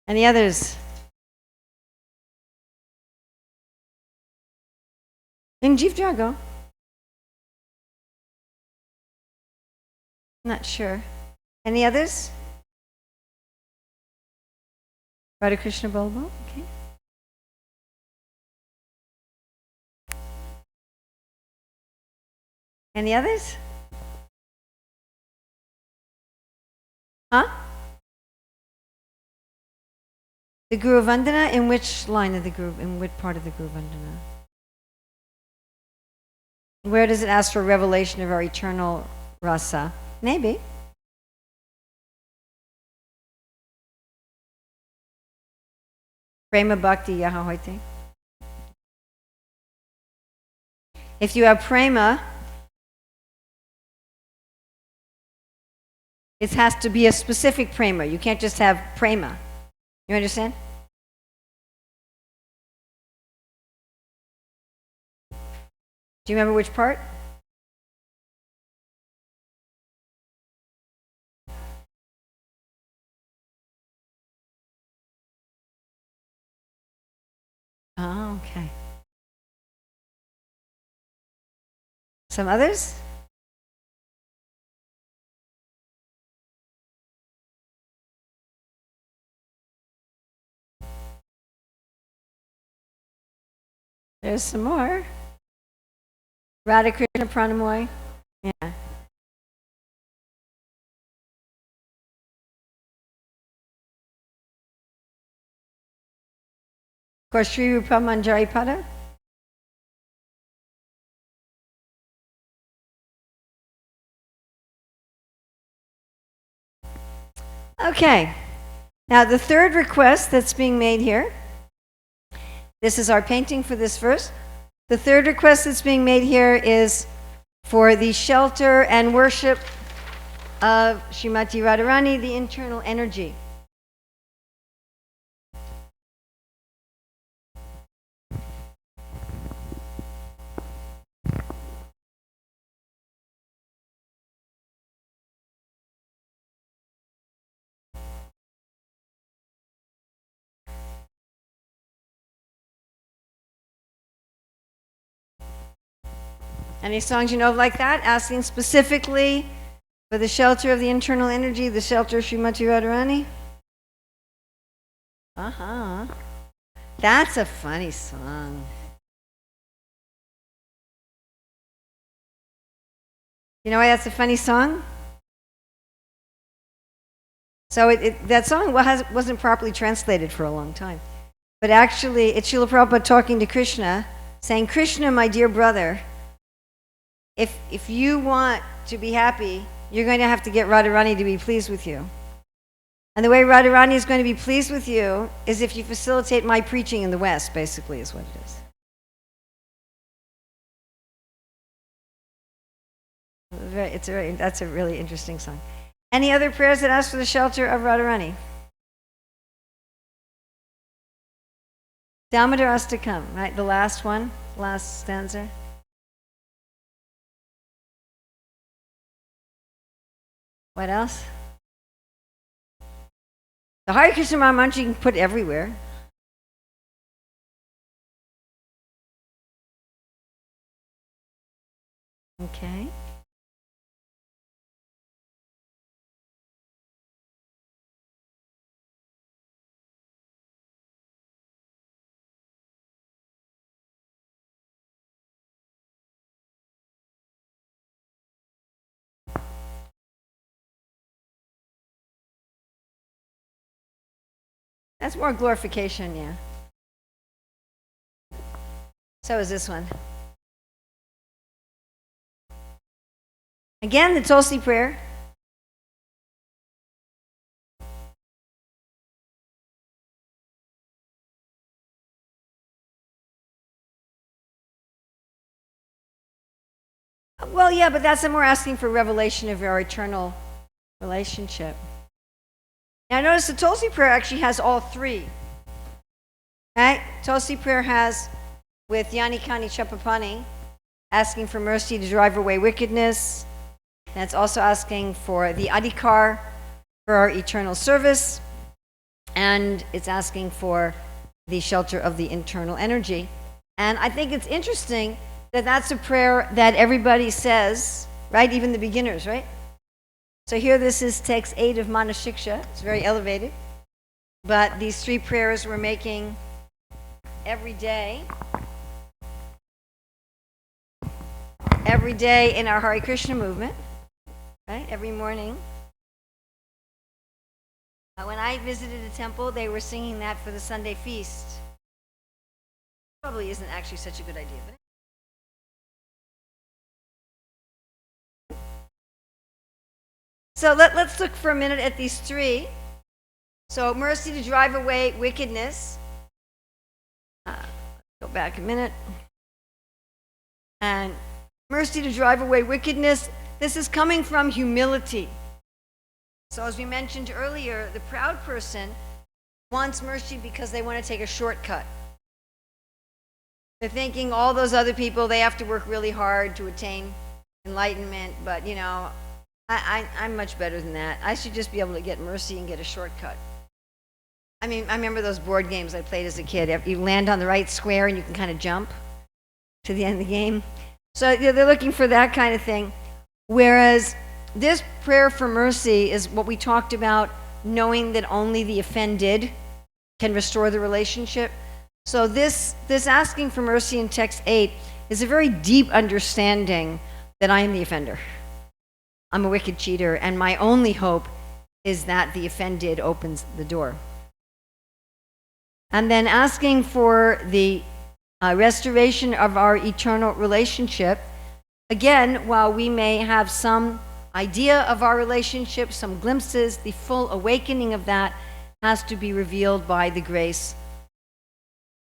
S1: Any others? In Jeev Jago? Not sure. Any others? Radha Krishna Bolbo? Okay. Any others? Huh? The Guru Vandana, in which line of the Guru, in which part of the Guru Vandana? Where does it ask for revelation of our eternal rasa? Maybe. Prema Bhakti Yahahoite. If you have prema, it has to be a specific prema. You can't just have prema. You understand? Do you remember which part? Oh, okay. Some others? There's some more. Radha Krishna Pranamoy. Yeah. Of course, Sri Rupa Manjari Pada. Okay. Now, the third request that's being made here, this is our painting for this verse. The third request that's being made here is for the shelter and worship of Srimati Radharani, the internal energy. Any songs you know of like that, asking specifically for the shelter of the internal energy, the shelter of Srimati Radharani? Uh-huh. That's a funny song. You know why that's a funny song? So that song wasn't properly translated for a long time. But actually, it's Srila Prabhupada talking to Krishna, saying, Krishna, my dear brother, if you want to be happy, you're going to have to get Radharani to be pleased with you. And the way Radharani is going to be pleased with you is if you facilitate my preaching in the West, basically, is what it is. That's a really interesting song. Any other prayers that ask for the shelter of Radharani? Damodar Astakam, right? The last one, last stanza. What else? The Hare Krishna Mahamantra you can put everywhere. Okay. That's more glorification, yeah. So is this one. Again, the Tulsi prayer. Well, yeah, but that's when we're asking for revelation of our eternal relationship. Now notice the Tulsi prayer actually has all three. Right? Tulsi prayer has with Yani Kani Chapapani, asking for mercy to drive away wickedness. And it's also asking for the adhikar for our eternal service. And it's asking for the shelter of the internal energy. And I think it's interesting that that's a prayer that everybody says, right? Even the beginners, right? So here this is text 8 of Manah Siksa. It's very elevated. But these three prayers we're making every day in our Hare Krishna movement, right? Every morning. When I visited a temple, they were singing that for the Sunday feast. Probably isn't actually such a good idea, but so let's look for a minute at these three. So mercy to drive away wickedness. Go back a minute. And mercy to drive away wickedness. This is coming from humility. So as we mentioned earlier, the proud person wants mercy because they want to take a shortcut. They're thinking all those other people, they have to work really hard to attain enlightenment, but you know, I'm much better than that. I should just be able to get mercy and get a shortcut. I mean, I remember those board games I played as a kid. You land on the right square and you can kind of jump to the end of the game. So they're looking for that kind of thing. Whereas this prayer for mercy is what we talked about, knowing that only the offended can restore the relationship. So this asking for mercy in text 8 is a very deep understanding that I am the offender. I'm a wicked cheater, and my only hope is that the offended opens the door. And then asking for the restoration of our eternal relationship. Again, while we may have some idea of our relationship, some glimpses, the full awakening of that has to be revealed by the grace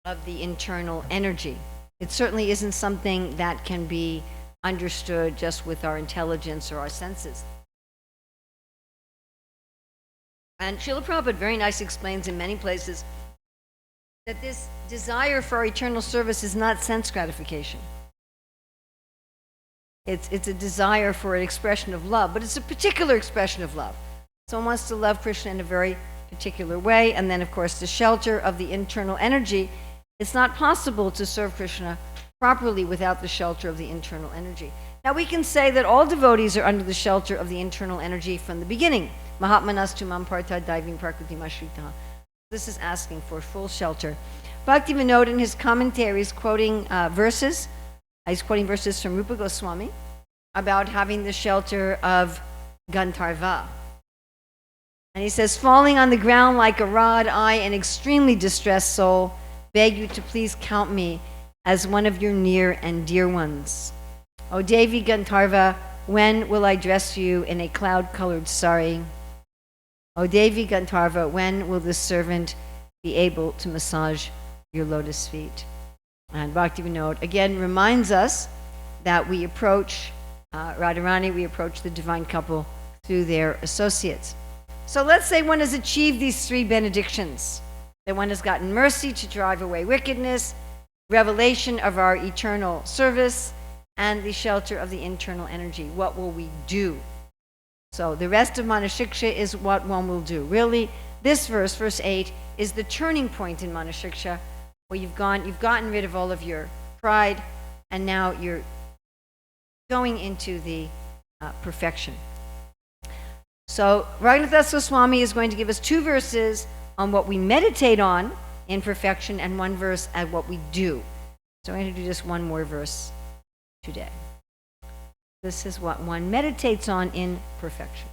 S1: of the internal energy. It certainly isn't something that can be understood just with our intelligence or our senses. And Srila Prabhupada very nicely explains in many places that this desire for our eternal service is not sense gratification. It's a desire for an expression of love, but it's a particular expression of love. Someone wants to love Krishna in a very particular way, and then of course the shelter of the internal energy. It's not possible to serve Krishna properly without the shelter of the internal energy. Now we can say that all devotees are under the shelter of the internal energy from the beginning. Mahatmanastu mam partha daivim prakriti mashrita. This is asking for full shelter. Bhakti Vinod in his commentaries quoting verses, he's quoting verses from Rupa Goswami about having the shelter of Gandharva. And he says, falling on the ground like a rod, I, an extremely distressed soul, beg you to please count me as one of your near and dear ones. O Devi Gandharva, when will I dress you in a cloud-colored sari? O Devi Gandharva, when will this servant be able to massage your lotus feet? And Bhakti Vinod again reminds us that we approach Radharani, we approach the divine couple through their associates. So let's say one has achieved these three benedictions, that one has gotten mercy to drive away wickedness, revelation of our eternal service, and the shelter of the internal energy. What will we do? So the rest of Manah Siksa is what one will do. Really, this verse, verse 8, is the turning point in Manah Siksa, where you've gotten rid of all of your pride, and now you're going into the perfection. So Raghunath Goswami is going to give us two verses on what we meditate on in perfection and one verse at what we do. So I'm going to do just one more verse today. This is what one meditates on in perfection.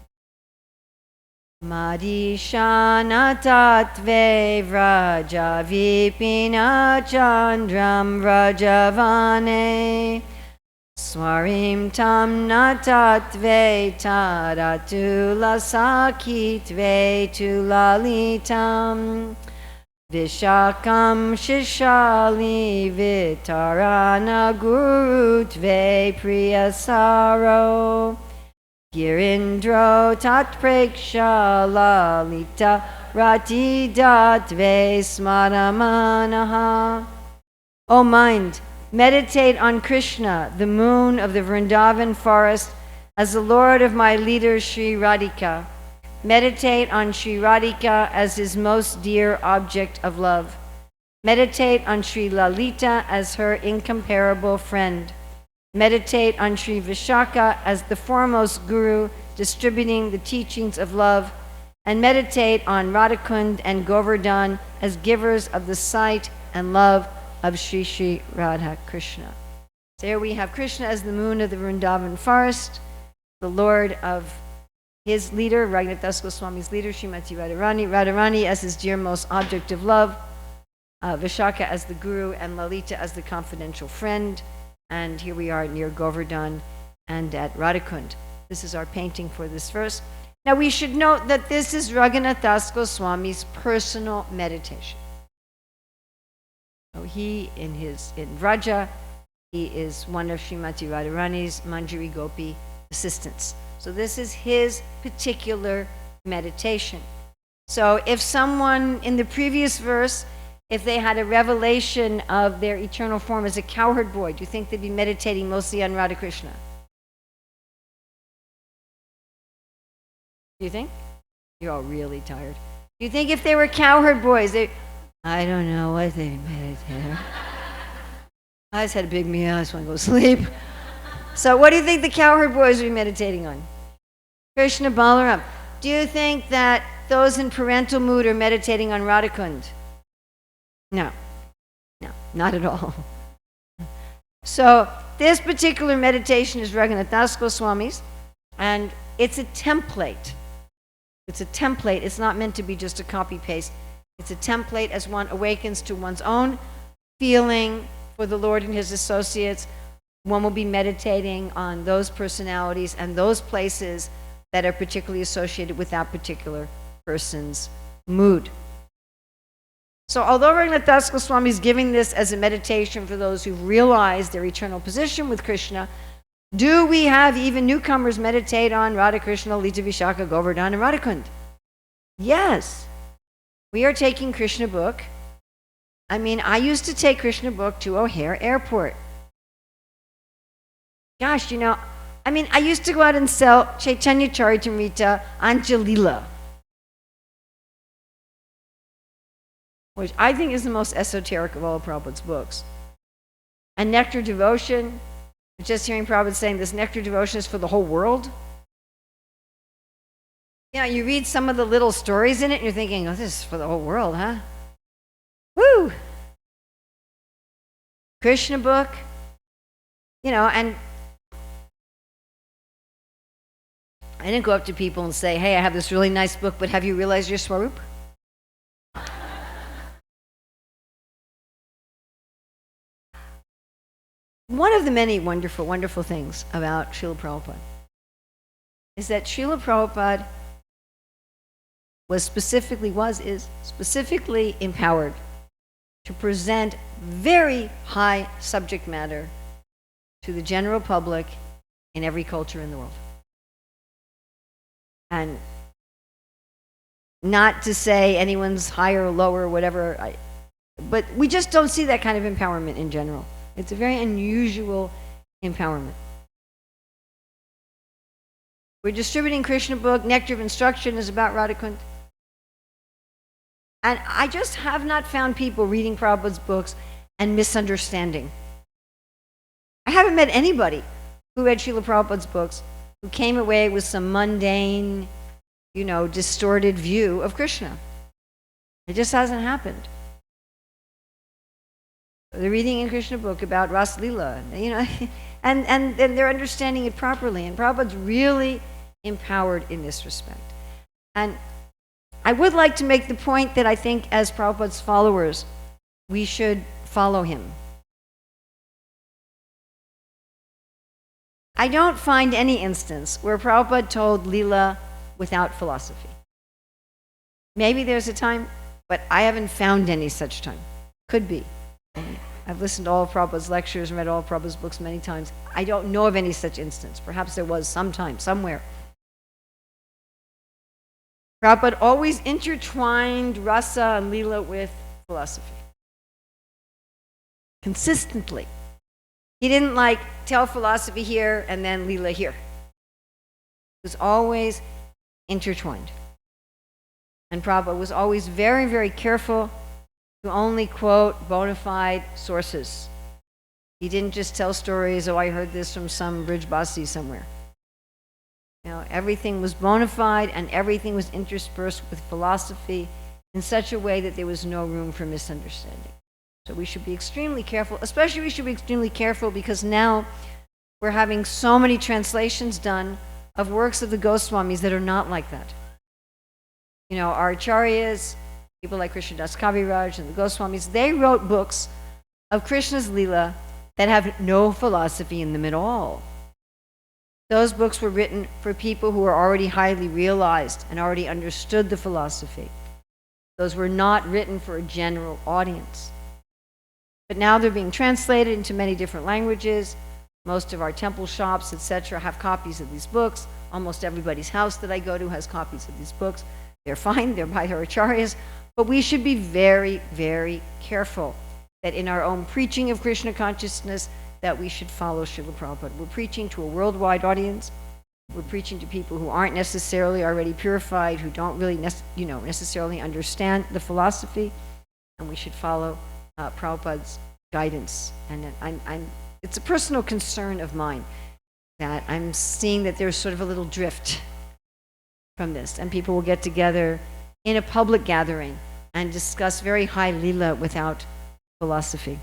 S1: Madishana tatve vraja vipina chandram vrajavane swarim tam natatve tadatu lasakitve tulalitam Vishakam Shishali Vitarana Gurutve Priyasaro Girindro Tatpreksha Lalita Rati Datve Smaramanaha. O mind, meditate on Krishna, the moon of the Vrindavan forest, as the Lord of my leader Sri Radhika. Meditate on Sri Radhika as his most dear object of love. Meditate on Sri Lalita as her incomparable friend. Meditate on Sri Vishaka as the foremost guru distributing the teachings of love. And meditate on Radhakund and Govardhan as givers of the sight and love of Sri Sri Radha Krishna. So here we have Krishna as the moon of the Vrindavan forest, the Lord of his leader, Raghunath Das Goswami's leader, Srimati Radharani, Radharani as his dearmost object of love, Vishaka as the guru, and Lalita as the confidential friend. And here we are near Govardhan and at Radhakund. This is our painting for this verse. Now we should note that this is Raghunath Das Goswami's personal meditation. So he, in Vraja, he is one of Srimati Radharani's Manjari Gopi assistants. So this is his particular meditation. So if someone in the previous verse, if they had a revelation of their eternal form as a cowherd boy, do you think they'd be meditating mostly on Radha Krishna? Do you think? You're all really tired. Do you think if they were cowherd boys, I don't know what they meditate. I just had a big meal, I just want to go sleep. So what do you think the cowherd boys are meditating on? Krishna Balaram. Do you think that those in parental mood are meditating on Radhakund? No, not at all. So this particular meditation is Raghunath Das Goswami's, and it's a template. It's a template. It's not meant to be just a copy-paste. It's a template as one awakens to one's own feeling for the Lord and his associates. One will be meditating on those personalities and those places that are particularly associated with that particular person's mood. So although Raghunath Das Goswami is giving this as a meditation for those who've realized their eternal position with Krishna, do we have even newcomers meditate on Radha Krishna, Lita Vishaka, Govardhan, and Radhakund? Yes. We are taking Krishna book. I mean, I used to take Krishna book to O'Hare Airport. Gosh, I used to go out and sell Chaitanya Charitamrita Anjalila, which I think is the most esoteric of all of Prabhupada's books. And Nectar Devotion, just hearing Prabhupada saying this Nectar Devotion is for the whole world. You read some of the little stories in it and you're thinking, oh, this is for the whole world, huh? Woo! Krishna book, and I didn't go up to people and say, hey, I have this really nice book, but have you realized your Swarup? One of the many wonderful, wonderful things about Srila Prabhupada is that Srila Prabhupada is specifically empowered to present very high subject matter to the general public in every culture in the world. And not to say anyone's higher or lower or whatever, but we just don't see that kind of empowerment in general. It's a very unusual empowerment. We're distributing Krishna book. Nectar of Instruction is about Radhakund. And I just have not found people reading Prabhupada's books and misunderstanding. I haven't met anybody who read Srila Prabhupada's books who came away with some mundane, distorted view of Krishna. It just hasn't happened. They're reading a Krishna book about Ras Lila, and they're understanding it properly. And Prabhupada's really empowered in this respect. And I would like to make the point that I think as Prabhupada's followers, we should follow him. I don't find any instance where Prabhupada told Leela without philosophy. Maybe there's a time but I haven't found any such time. Could be. And I've listened to all of Prabhupada's lectures and read all of Prabhupada's books many times. I don't know of any such instance. Perhaps there was sometime, somewhere. Prabhupada always intertwined rasa and lila with philosophy. Consistently. He didn't like tell philosophy here and then lila here. It was always intertwined. And Prabhupada was always very, very careful to only quote bona fide sources. He didn't just tell stories, oh, I heard this from some Brijbasi somewhere. You know, everything was bona fide and everything was interspersed with philosophy in such a way that there was no room for misunderstanding. So we should be extremely careful, especially we should be extremely careful because now we're having so many translations done of works of the Goswamis that are not like that. You know, our acharyas, people like Krishnadas Kaviraj and the Goswamis, they wrote books of Krishna's Leela that have no philosophy in them at all. Those books were written for people who were already highly realized and already understood the philosophy. Those were not written for a general audience. But now they're being translated into many different languages. Most of our temple shops, etc., have copies of these books. Almost everybody's house that I go to has copies of these books. They're fine, they're by our acharyas. But we should be very, very careful that in our own preaching of Krishna consciousness, that we should follow Srila Prabhupada. We're preaching to a worldwide audience. We're preaching to people who aren't necessarily already purified, who don't really necessarily understand the philosophy, and we should follow Prabhupada's guidance. And it's a personal concern of mine that I'm seeing that there's sort of a little drift from this, and people will get together in a public gathering and discuss very high lila without philosophy.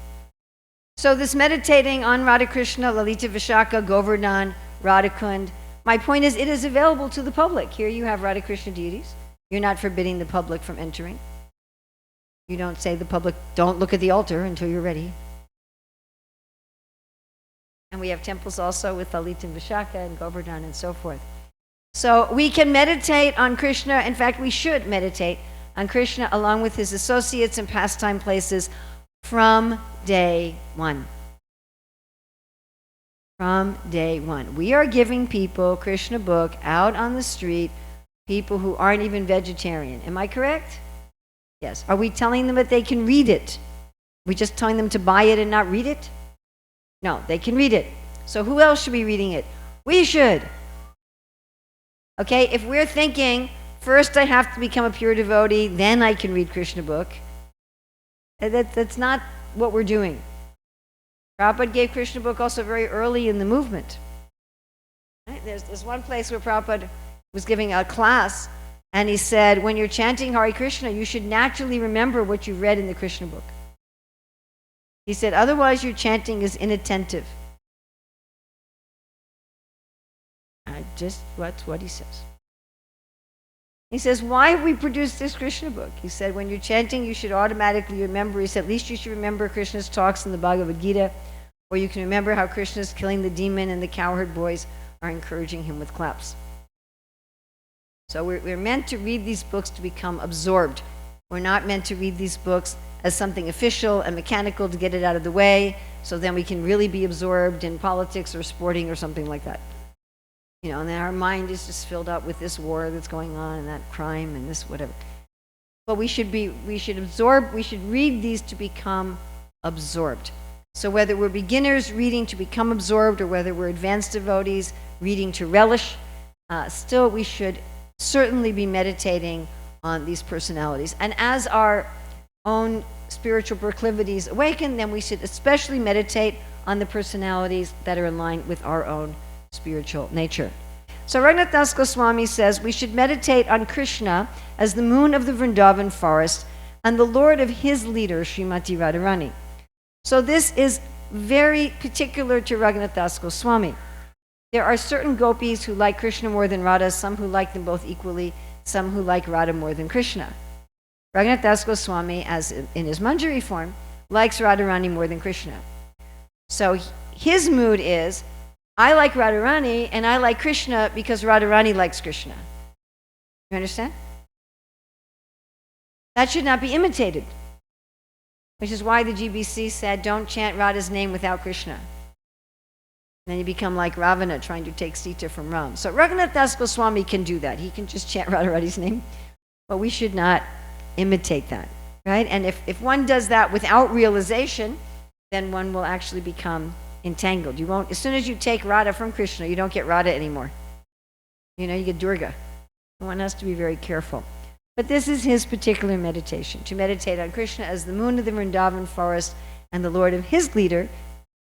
S1: So this meditating on Radha Krishna, Lalita Vishaka, Govardhan, Radhakund, my point is it is available to the public. Here you have Radha Krishna deities. You're not forbidding the public from entering. You don't say the public, don't look at the altar until you're ready. And we have temples also with Lalita and Vishaka and Govardhan and so forth. So we can meditate on Krishna. In fact, we should meditate on Krishna along with his associates and pastime places from day one. From day one. We are giving people Krishna book out on the street, people who aren't even vegetarian. Am I correct? Yes. Are we telling them that they can read it? Are we just telling them to buy it and not read it? No, they can read it. So who else should be reading it? We should. Okay, if we're thinking, first I have to become a pure devotee, then I can read Krishna book, that's not what we're doing. Prabhupada gave Krishna book also very early in the movement. Right? There's one place where Prabhupada was giving a class, and he said, when you're chanting Hare Krishna, you should naturally remember what you read in the Krishna book. He said, otherwise your chanting is inattentive. That's what he says. He says, why have we produced this Krishna book? He said, when you're chanting, you should automatically remember. He said, at least you should remember Krishna's talks in the Bhagavad Gita, or you can remember how Krishna's killing the demon and the cowherd boys are encouraging him with claps. So we're meant to read these books to become absorbed. We're not meant to read these books as something official and mechanical to get it out of the way, so then we can really be absorbed in politics or sporting or something like that. You know, and then our mind is just filled up with this war that's going on and that crime and this whatever. But we should read these to become absorbed. So whether we're beginners reading to become absorbed or whether we're advanced devotees reading to relish, still we should certainly be meditating on these personalities. And as our own spiritual proclivities awaken, then we should especially meditate on the personalities that are in line with our own spiritual nature. So Raghunath Das Goswami says we should meditate on Krishna as the moon of the Vrindavan forest and the lord of his leader, Srimati Radharani. So this is very particular to Raghunath Das Goswami. There are certain gopis who like Krishna more than Radha, some who like them both equally, some who like Radha more than Krishna. Raghunath Das Goswami, as in his Manjari form, likes Radharani more than Krishna. So his mood is, I like Radharani and I like Krishna because Radharani likes Krishna. You understand? That should not be imitated, which is why the GBC said, don't chant Radha's name without Krishna. And then you become like Ravana trying to take Sita from Ram. So Raghunath Das Goswami can do that. He can just chant Radharani's name, but we should not imitate that, right? And if one does that without realization, then one will actually become entangled. You won't, as soon as you take Radha from Krishna, you don't get Radha anymore. You get Durga. One has to be very careful. But this is his particular meditation, to meditate on Krishna as the moon of the Vrindavan forest and the lord of his leader,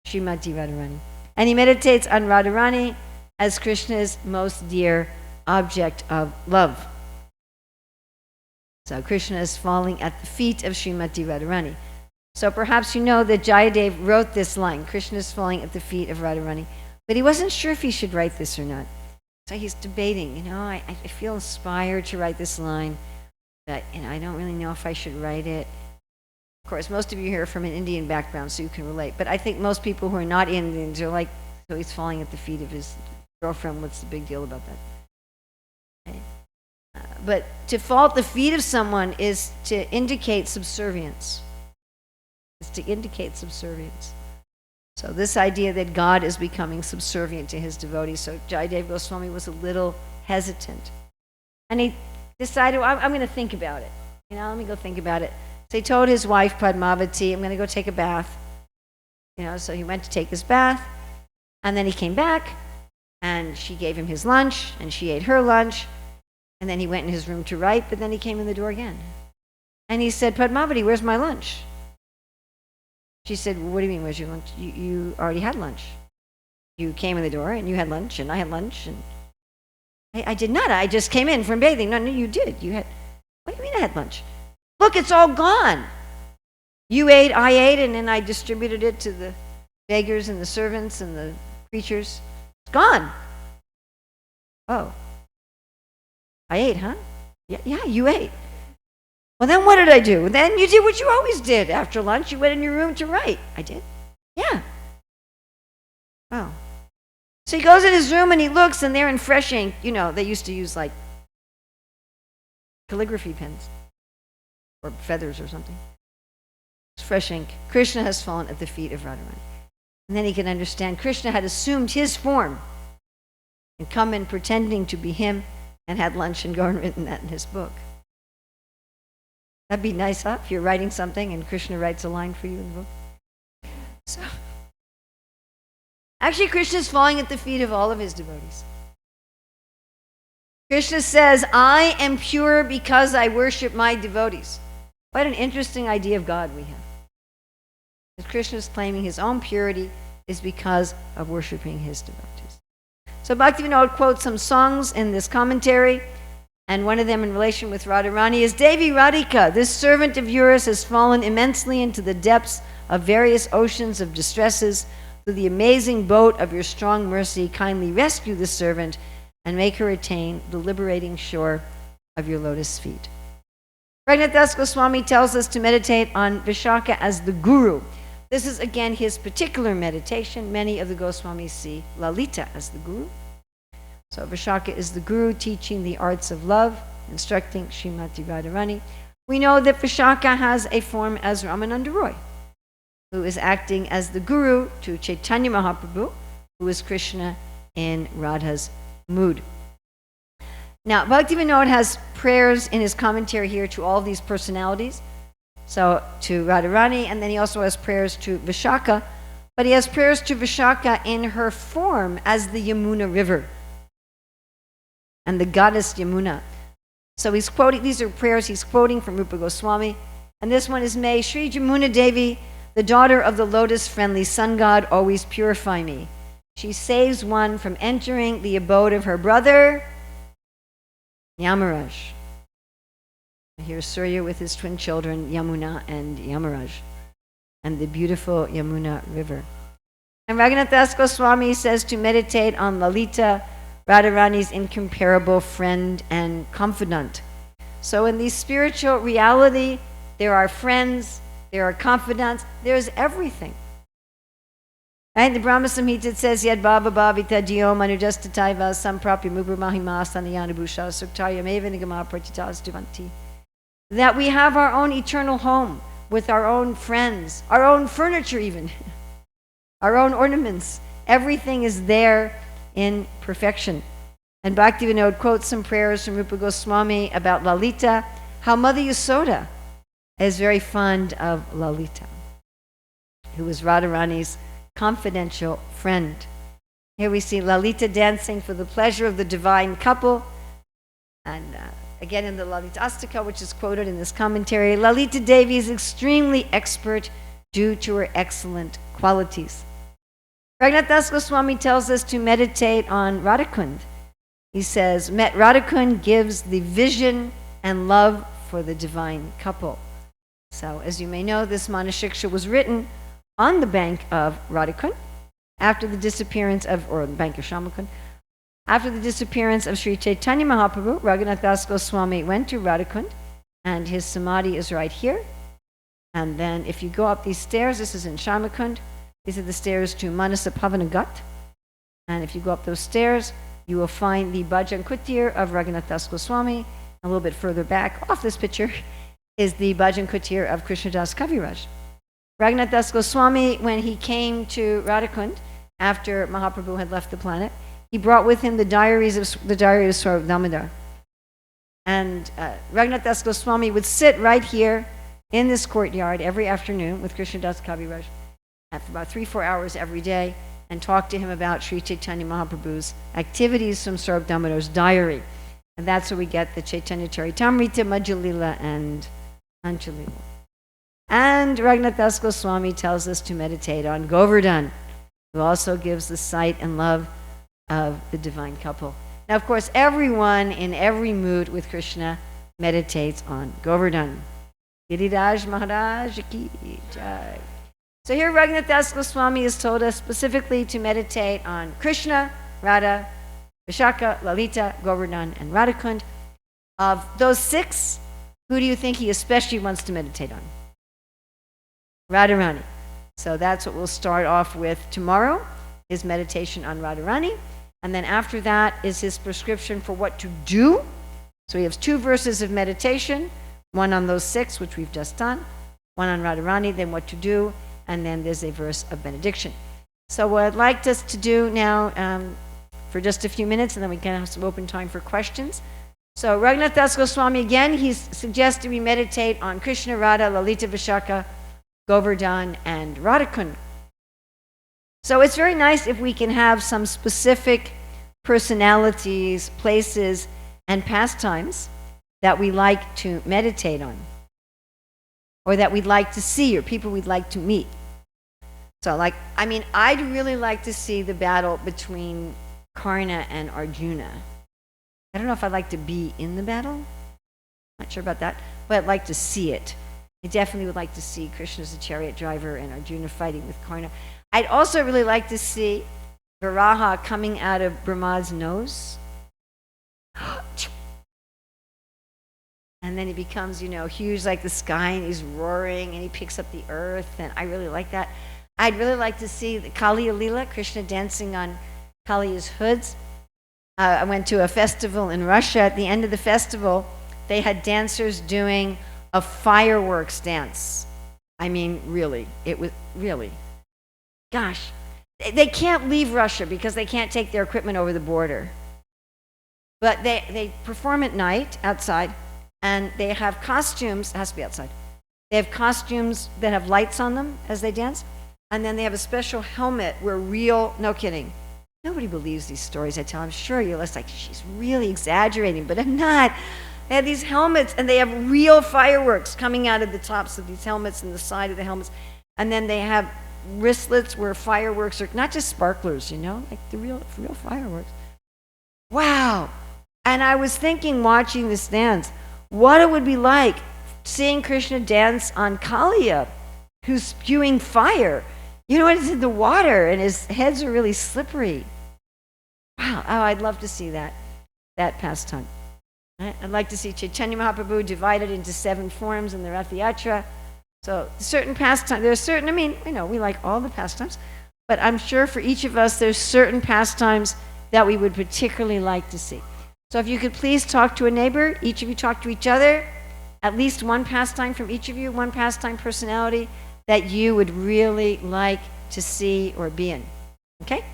S1: Srimati Radharani. And he meditates on Radharani as Krishna's most dear object of love. So Krishna is falling at the feet of Srimati Radharani. So perhaps you know that Jayadev wrote this line, Krishna is falling at the feet of Radharani, but he wasn't sure if he should write this or not. So he's debating, I feel inspired to write this line, but I don't really know if I should write it. Of course, most of you here are from an Indian background, so you can relate, but I think most people who are not Indians are like, so he's falling at the feet of his girlfriend, what's the big deal about that? Okay. But to fall at the feet of someone is to indicate subservience. It's to indicate subservience. So this idea that God is becoming subservient to his devotees. So Jayadev Goswami was a little hesitant. And he decided, well, I'm going to think about it. Let me go think about it. So he told his wife Padmavati, I'm going to go take a bath. So he went to take his bath. And then he came back, and she gave him his lunch, and she ate her lunch. And then he went in his room to write, but then he came in the door again. And he said, Padmavati, where's my lunch? She said, well, what do you mean, where's your lunch? You already had lunch. You came in the door, and you had lunch, and I had lunch, and I did not. I just came in from bathing. No, you did. You had, what do you mean I had lunch? Look, it's all gone. You ate, I ate, and then I distributed it to the beggars and the servants and the creatures. It's gone. Oh. I ate, huh? Yeah, you ate. Well, then what did I do? Then you did what you always did after lunch. You went in your room to write. I did? Yeah. Oh. So he goes in his room and he looks, and they're in fresh ink. They used to use like calligraphy pens or feathers or something. It's fresh ink. Krishna has fallen at the feet of Radharani. And then he can understand Krishna had assumed his form and come in pretending to be him and had lunch and gone and written that in his book. That'd be nice, huh? If you're writing something and Krishna writes a line for you in the book. So, actually, Krishna's falling at the feet of all of his devotees. Krishna says, I am pure because I worship my devotees. What an interesting idea of God we have. That Krishna is claiming his own purity is because of worshiping his devotees. So Bhaktivinoda quotes some songs in this commentary, and one of them in relation with Radharani is, Devi Radhika, this servant of yours has fallen immensely into the depths of various oceans of distresses. Through the amazing boat of your strong mercy, kindly rescue this servant and make her attain the liberating shore of your lotus feet. Raghunath Das Goswami tells us to meditate on Vishaka as the guru. This is again his particular meditation. Many of the Goswamis see Lalita as the guru. So Vishaka is the guru teaching the arts of love, instructing Srimati Radharani. We know that Vishaka has a form as Ramananda Roy, who is acting as the guru to Chaitanya Mahaprabhu, who is Krishna in Radha's mood. Now, Bhaktivinoda has prayers in his commentary here to all these personalities. So to Radharani, and then he also has prayers to Vishaka, but he has prayers to Vishaka in her form as the Yamuna River and the goddess Yamuna. So he's quoting, these are prayers he's quoting from Rupa Goswami, and this one is, may Sri Yamuna Devi, the daughter of the lotus-friendly sun god, always purify me. She saves one from entering the abode of her brother, Yamaraj. Here's Surya with his twin children, Yamuna and Yamaraj, and the beautiful Yamuna River. And Raghunath Das Goswami says to meditate on Lalita, Radharani's incomparable friend and confidant. So in the spiritual reality, there are friends, there are confidants, there's everything. Right? The Brahma Samhita says, Yad Bhava Bhavita Dio Manujastataiva Samprapya Mubra Mahima Sanayana Bhusha Suktarya Meva Nigama Pratitas Duvanti. that we have our own eternal home with our own friends, our own furniture even, our own ornaments. Everything is there in perfection. And Bhaktivinoda quotes some prayers from Rupa Goswami about Lalita, how Mother Yasoda is very fond of Lalita, who was Radharani's confidential friend. Here we see Lalita dancing for the pleasure of the divine couple. And again in the Lalita Astaka, which is quoted in this commentary, Lalita Devi is extremely expert due to her excellent qualities. Raghunath Das Goswami tells us to meditate on Radhakund. He says, Radhakund gives the vision and love for the divine couple. So, as you may know, this Manah Siksa was written on the bank of Radhakund after the disappearance of, or the bank of Shamakund. After the disappearance of Sri Chaitanya Mahaprabhu, Raghunath Das Goswami went to Radhakund, and his samadhi is right here. And then if you go up these stairs, this is in Shamakund, these are the stairs to Manasa Pavanagat. And if you go up those stairs, you will find the Bhajan Kutir of Raghunath Das Goswami. A little bit further back, off this picture, is the Bhajan Kutir of Krishnadas Kaviraj. Raghunath Das Goswami, when he came to Radhakund after Mahaprabhu had left the planet, he brought with him the diary of Swarup Damodar. And Raghunath Das Goswami would sit right here in this courtyard every afternoon with Krishnadas Kaviraj for about 3-4 hours every day and talk to him about Sri Chaitanya Mahaprabhu's activities from Swarup Damodar's diary. And that's where we get the Chaitanya Charitamrita, Madhya-lila, and Anjalila. And Raghunath Das Goswami tells us to meditate on Govardhan, who also gives the sight and love of the divine couple. Now, of course, everyone in every mood with Krishna meditates on Govardhan. Giriraj Maharaj ki jai. So here Raghunath Das Goswami has told us specifically to meditate on Krishna, Radha, Vishaka, Lalita, Govardhan, and Radhakund. Of those 6, who do you think he especially wants to meditate on? Radharani. So that's what we'll start off with tomorrow, his meditation on Radharani. And then after that is his prescription for what to do. So he has 2 verses of meditation, one on those 6, which we've just done, one on Radharani, then what to do, and then there's a verse of benediction. So what I'd like us to do now, for just a few minutes, and then we can have some open time for questions. So Raghunath Das Goswami, again, he's suggested we meditate on Krishna, Radha, Lalita, Vishaka, Govardhan, and Radhakund. So it's very nice if we can have some specific personalities, places, and pastimes that we like to meditate on, or that we'd like to see, or people we'd like to meet. So I'd really like to see the battle between Karna and Arjuna. I don't know if I'd like to be in the battle. Not sure about that, but I'd like to see it. I definitely would like to see Krishna as a chariot driver and Arjuna fighting with Karna. I'd also really like to see Varaha coming out of Brahma's nose. And then he becomes, huge like the sky, and he's roaring, and he picks up the earth, and I really like that. I'd really like to see the Kaliya Lila, Krishna dancing on Kaliya's hoods. I went to a festival in Russia. At the end of the festival, they had dancers doing a fireworks dance. I mean, really, it was really, gosh. They can't leave Russia because they can't take their equipment over the border. But they perform at night outside, and they have costumes, it has to be outside. They have costumes that have lights on them as they dance, and then they have a special helmet where no kidding. Nobody believes these stories I tell. I'm sure you're just like, she's really exaggerating, but I'm not. They have these helmets, and they have real fireworks coming out of the tops of these helmets and the side of the helmets. And then they have wristlets where fireworks are, not just sparklers, like the real fireworks. Wow. And I was thinking, watching this dance, what it would be like seeing Krishna dance on Kaliya, who's spewing fire. It's in the water, and his heads are really slippery. Wow. Oh, I'd love to see that pastime. Right? I'd like to see Chaitanya Mahaprabhu divided into 7 forms in the Rath Yatra. So certain pastimes, there's certain, we like all the pastimes, but I'm sure for each of us there's certain pastimes that we would particularly like to see. So if you could please talk to a neighbor, each of you talk to each other, at least one pastime from each of you, one pastime personality that you would really like to see or be in. Okay?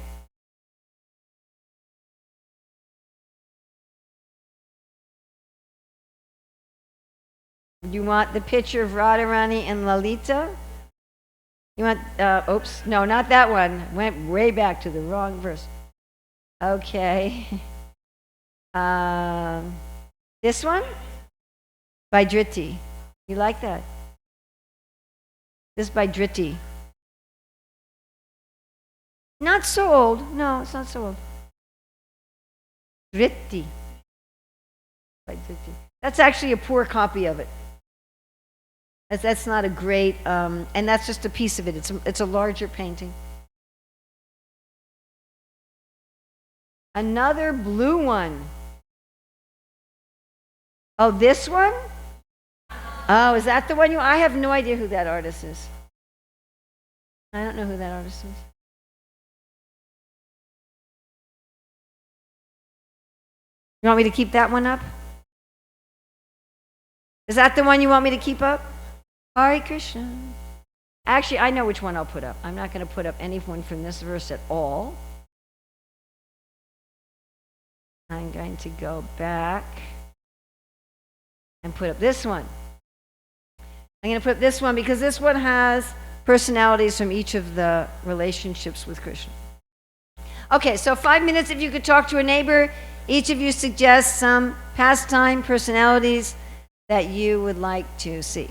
S1: You want the picture of Radharani and Lalita? You want, oops, no, not that one. Went way back to the wrong verse. Okay. This one? By Driti. You like that? This by Driti. Not so old. No, it's not so old. Driti. By Driti. That's actually a poor copy of it. That's not a great, and that's just a piece of it. It's a larger painting. Another blue one. Oh, this one? Oh, is that the one I have no idea who that artist is. I don't know who that artist is. You want me to keep that one up? Is that the one you want me to keep up? Hare Krishna. Actually, I know which one I'll put up. I'm not going to put up anyone from this verse at all. I'm going to go back and put up this one. I'm going to put up this one because this one has personalities from each of the relationships with Krishna. Okay, so 5 minutes if you could talk to a neighbor. Each of you suggest some pastime personalities that you would like to see.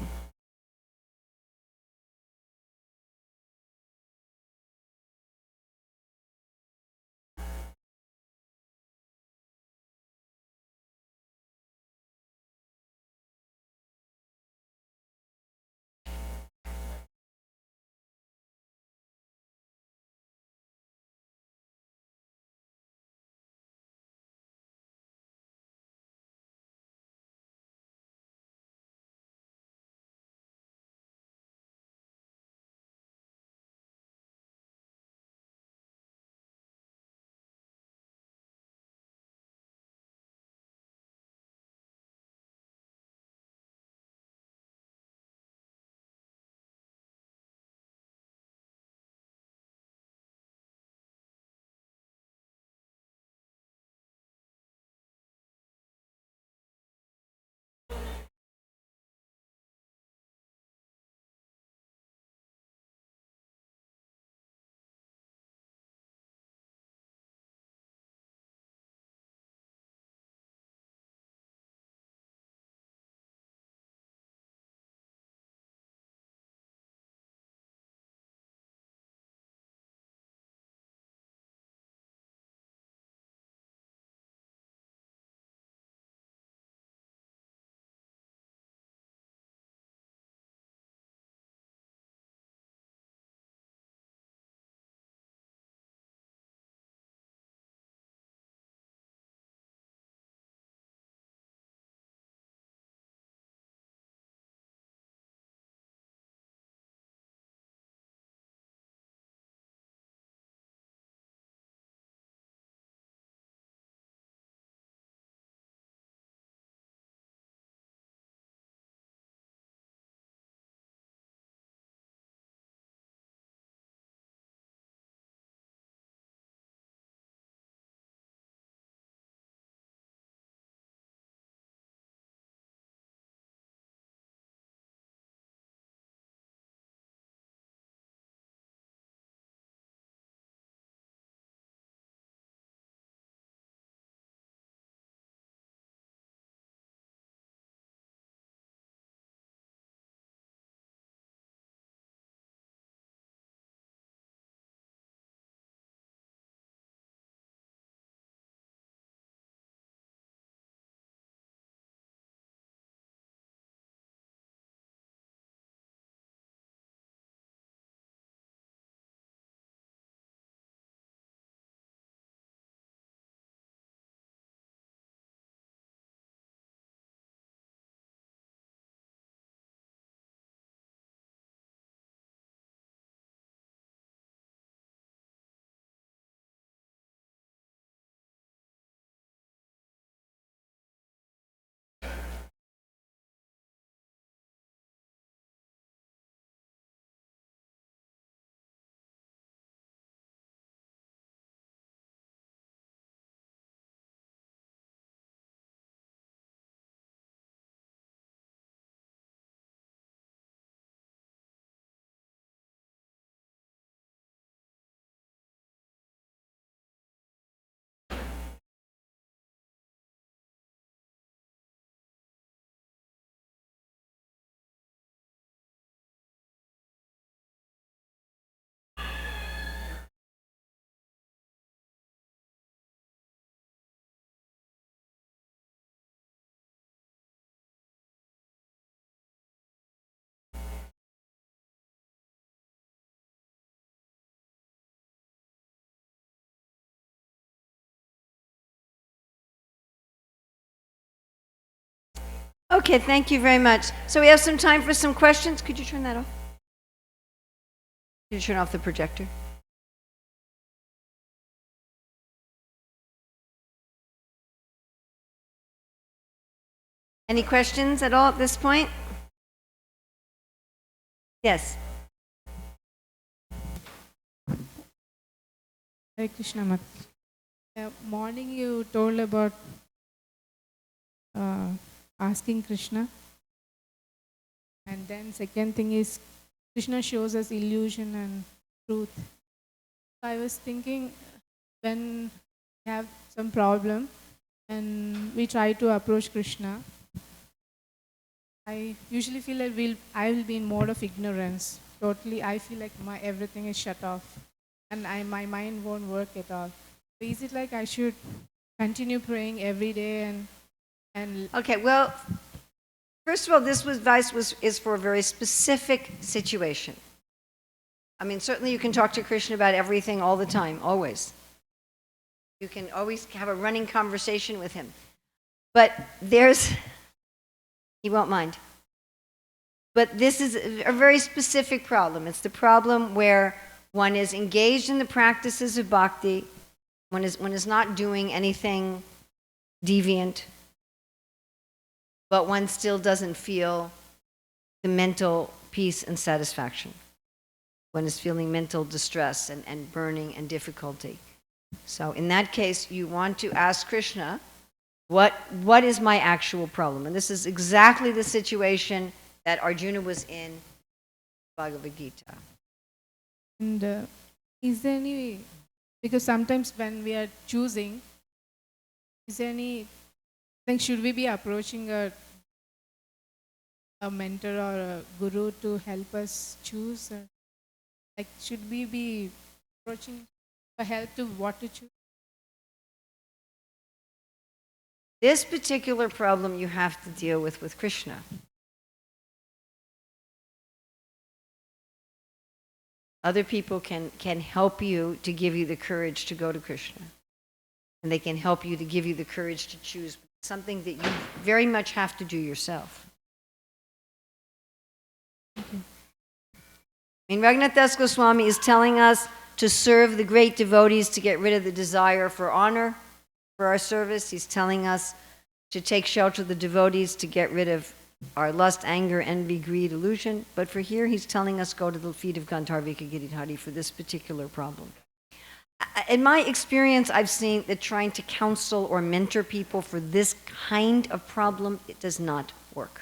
S1: Okay, thank you very much. So we have some time for some questions. Could you turn that off? Could you turn off the projector? Any questions at all at this point? Yes.
S5: Hare Krishna Mat. Morning you told about asking Krishna. And then second thing is Krishna shows us illusion and truth. I was thinking when we have some problem and we try to approach Krishna, I usually feel that I will be in mode of ignorance. Totally, I feel like everything is shut off and my mind won't work at all. So is it like I should continue praying every day and
S1: Okay, well, first of all, this advice is for a very specific situation. I mean, certainly you can talk to Krishna about everything all the time, always. You can always have a running conversation with him. But he won't mind. But this is a very specific problem. It's the problem where one is engaged in the practices of bhakti, one is not doing anything deviant, but one still doesn't feel the mental peace and satisfaction. One is feeling mental distress and burning and difficulty. So in that case, you want to ask Krishna, what is my actual problem? And this is exactly the situation that Arjuna was in Bhagavad Gita.
S5: And is there any, because sometimes when we are choosing, is there any, like should we be approaching a mentor or a guru to help us choose? Or like should we be approaching for help to what to choose?
S1: This particular problem you have to deal with Krishna. Other people can help you to give you the courage to go to Krishna. And they can help you to give you the courage to choose something that you very much have to do yourself. I mean, Raghunath Das Goswami is telling us to serve the great devotees to get rid of the desire for honor for our service. He's telling us to take shelter of the devotees to get rid of our lust, anger, envy, greed, illusion. But for here, he's telling us go to the feet of Gandharvika Giridhari for this particular problem. In my experience, I've seen that trying to counsel or mentor people for this kind of problem, it does not work.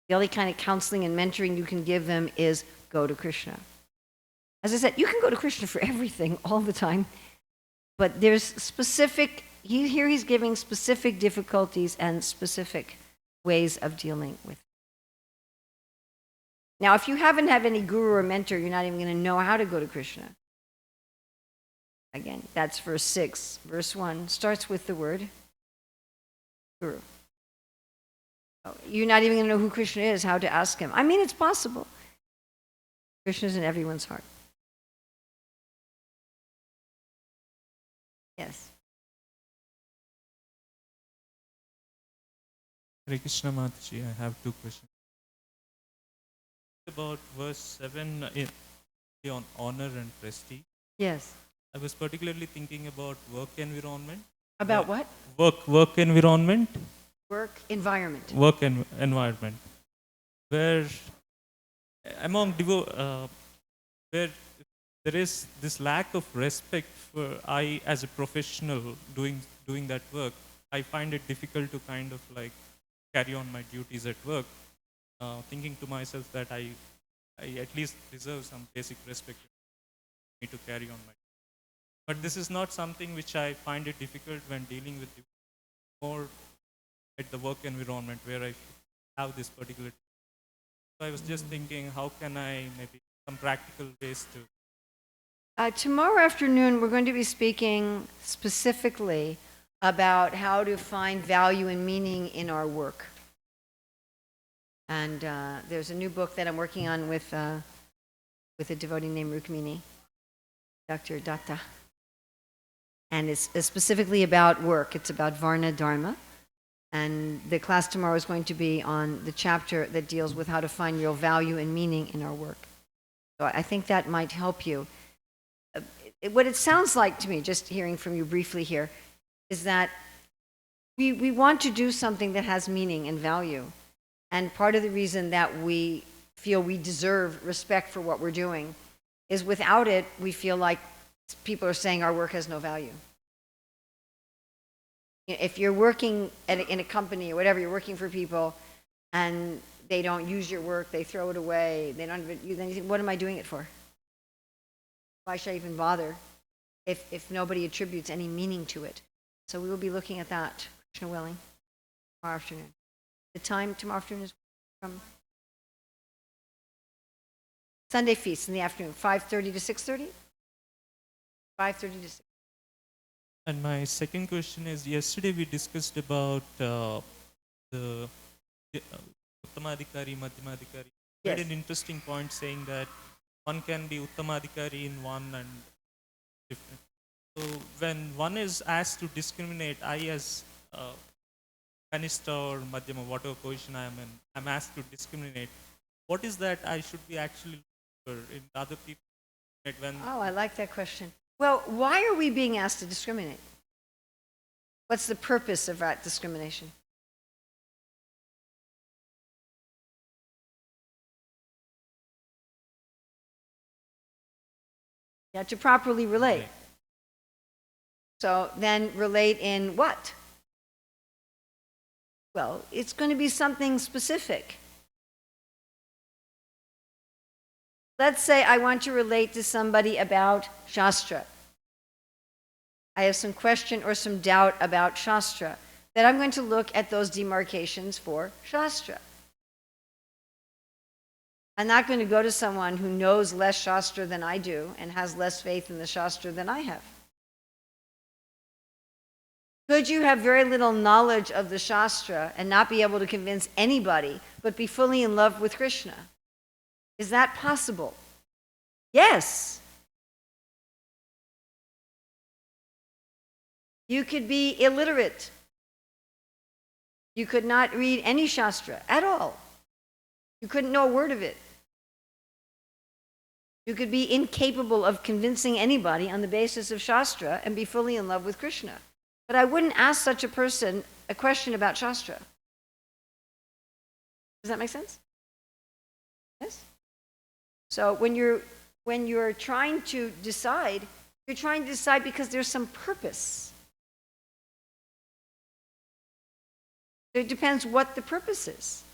S1: The only kind of counseling and mentoring you can give them is go to Krishna. As I said, you can go to Krishna for everything all the time, but there's specific, here he's giving specific difficulties and specific ways of dealing with it. Now, if you haven't had any guru or mentor, you're not even going to know how to go to Krishna. Again, that's verse 6. Verse 1 starts with the word guru. You're not even going to know who Krishna is, how to ask him. I mean, it's possible. Krishna is in everyone's heart. Yes.
S11: Hare Krishna Mataji, I have two questions. About verse 7 on honor and prestige.
S1: Yes.
S11: I was particularly thinking about work environment.
S1: About what?
S11: Work environment.
S1: Work environment.
S11: Work environment. Where among where there is this lack of respect for I as a professional doing that work, I find it difficult to kind of like carry on my duties at work, thinking to myself that I at least deserve some basic respect for me to carry on my. But this is not something which I find it difficult when dealing with more at the work environment where I have this particular. So I was just thinking, how can I maybe some practical ways to.
S1: Tomorrow afternoon, we're going to be speaking specifically about how to find value and meaning in our work. And there's a new book that I'm working on with a devotee named Rukmini, Dr. Datta. And it's specifically about work. It's about Varna Dharma. And the class tomorrow is going to be on the chapter that deals with how to find real value and meaning in our work. So I think that might help you. What it sounds like to me, just hearing from you briefly here, is that we want to do something that has meaning and value. And part of the reason that we feel we deserve respect for what we're doing is without it, we feel like people are saying our work has no value. If you're working in a company or whatever, you're working for people, and they don't use your work, they throw it away, they don't even, then you think, what am I doing it for? Why should I even bother if nobody attributes any meaning to it? So we will be looking at that, Krishna willing, tomorrow afternoon. The time tomorrow afternoon is from Sunday feast in the afternoon, 5:30 to 6:30? 5:30 to 6.
S11: And my second question is, yesterday we discussed about the Uttamadhikari, Madhyamadhikari. You
S1: Yes.
S11: made an interesting point saying that one can be Uttamadhikari in one and different. So when one is asked to discriminate, I as Kanishta or Madhyama, whatever position I am in, I'm asked to discriminate. What is that I should be actually looking for in other people? When
S1: Oh, I like that question. Well, why are we being asked to discriminate? What's the purpose of that discrimination? Yeah, to properly relate.
S11: Right.
S1: So then relate in what? Well, it's going to be something specific. Let's say I want to relate to somebody about Shastra. I have some question or some doubt about Shastra. Then I'm going to look at those demarcations for Shastra. I'm not going to go to someone who knows less Shastra than I do and has less faith in the Shastra than I have. Could you have very little knowledge of the Shastra and not be able to convince anybody, but be fully in love with Krishna? Is that possible? Yes. You could be illiterate. You could not read any Shastra at all. You couldn't know a word of it. You could be incapable of convincing anybody on the basis of Shastra and be fully in love with Krishna. But I wouldn't ask such a person a question about Shastra. Does that make sense? Yes? So when you're trying to decide, you're trying to decide because there's some purpose. It depends what the purpose is.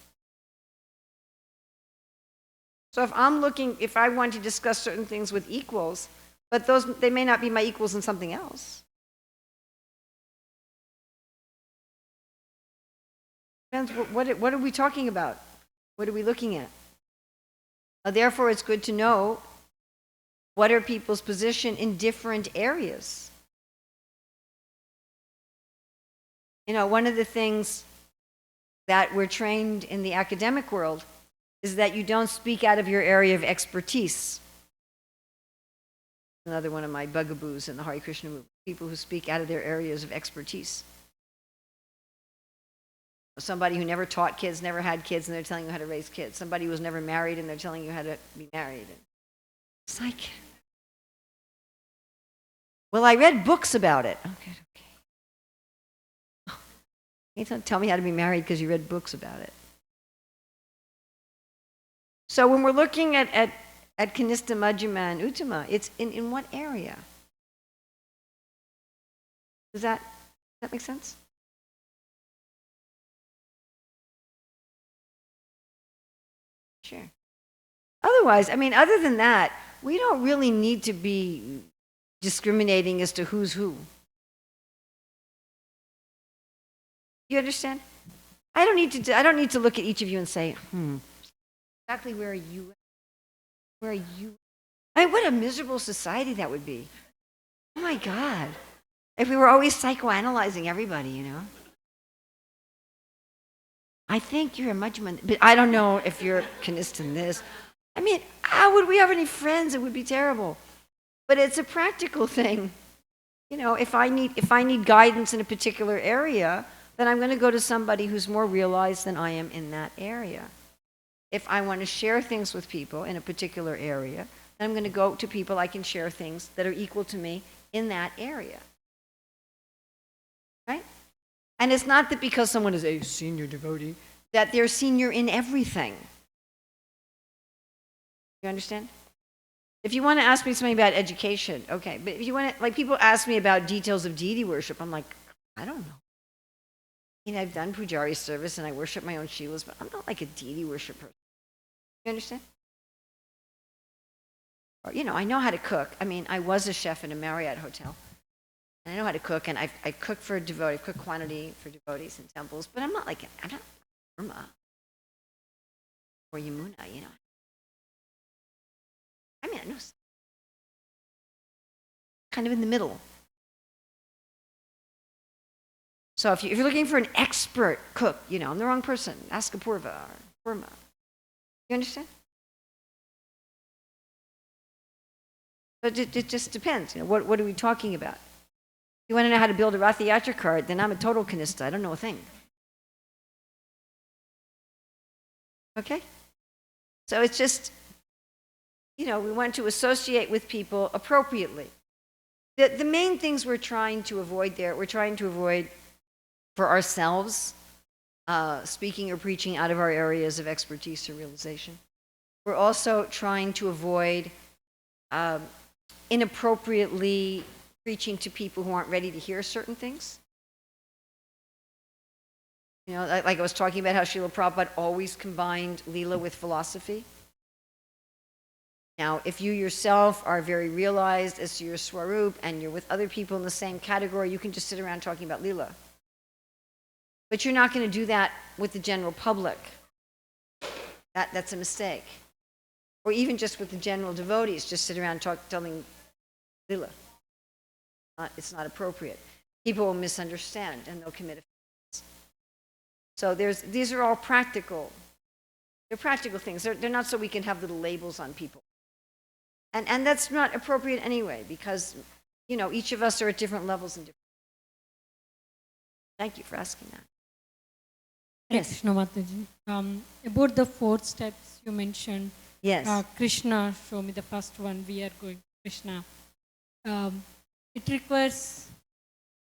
S1: So if I want to discuss certain things with equals, but they may not be my equals in something else. Depends what are we talking about? What are we looking at? Therefore, it's good to know what are people's position in different areas. You know, one of the things that we're trained in the academic world is that you don't speak out of your area of expertise. Another one of my bugaboos in the Hare Krishna movement, people who speak out of their areas of expertise. Somebody who never taught kids, never had kids, and they're telling you how to raise kids. Somebody who was never married, and they're telling you how to be married. It's like, well, I read books about it. Okay. You don't tell me how to be married because you read books about it. So when we're looking at Kanishta, Madhyama, and Uttama, it's in what area? Does that make sense? Sure. Otherwise, I mean, other than that, we don't really need to be discriminating as to who's who. You understand? I don't need to look at each of you and say, exactly where are you? Where are you? I mean, what a miserable society that would be. Oh my God. If we were always psychoanalyzing everybody, you know. I think you're a Madhyama, but I don't know if you're Kanishta in this. I mean, how would we have any friends? It would be terrible. But it's a practical thing. You know, if I need guidance in a particular area, then I'm going to go to somebody who's more realized than I am in that area. If I want to share things with people in a particular area, then I'm going to go to people I can share things that are equal to me in that area. Right? And it's not that because someone is a senior devotee, that they're senior in everything. You understand? If you want to ask me something about education, okay. But if you want to, like people ask me about details of deity worship, I'm like, I don't know. I've done pujari service and I worship my own shilas, but I'm not like a deity worship person. You understand? Or, I know how to cook. I mean, I was a chef in a Marriott hotel. And I know how to cook, and I've cooked for devotees, I've cooked quantity for devotees in temples, but I'm not Burma or Yamuna, I mean, I know kind of in the middle. So if you're looking for an expert cook, I'm the wrong person. Ask Apurva or Burma. You understand? But it just depends. What are we talking about? If you want to know how to build a Rath Yatra cart, then I'm a total kanista. I don't know a thing. Okay? So it's just, we want to associate with people appropriately. The main things we're trying to avoid for ourselves, speaking or preaching out of our areas of expertise or realization. We're also trying to avoid inappropriately preaching to people who aren't ready to hear certain things. Like I was talking about how Srila Prabhupada always combined Leela with philosophy. Now, if you yourself are very realized as to your Swarup and you're with other people in the same category, you can just sit around talking about Leela. But you're not going to do that with the general public. That's a mistake. Or even just with the general devotees, just sit around telling Leela. It's not appropriate. People will misunderstand and they'll commit offense. So these are all practical. They're practical things. They're not so we can have little labels on people. And that's not appropriate anyway, because each of us are at different levels and different. Thank you for asking that. Yes.
S6: Krishna Mataji. About the 4 steps you mentioned.
S1: Yes.
S6: Krishna, show me the first one. We are going to Krishna. It requires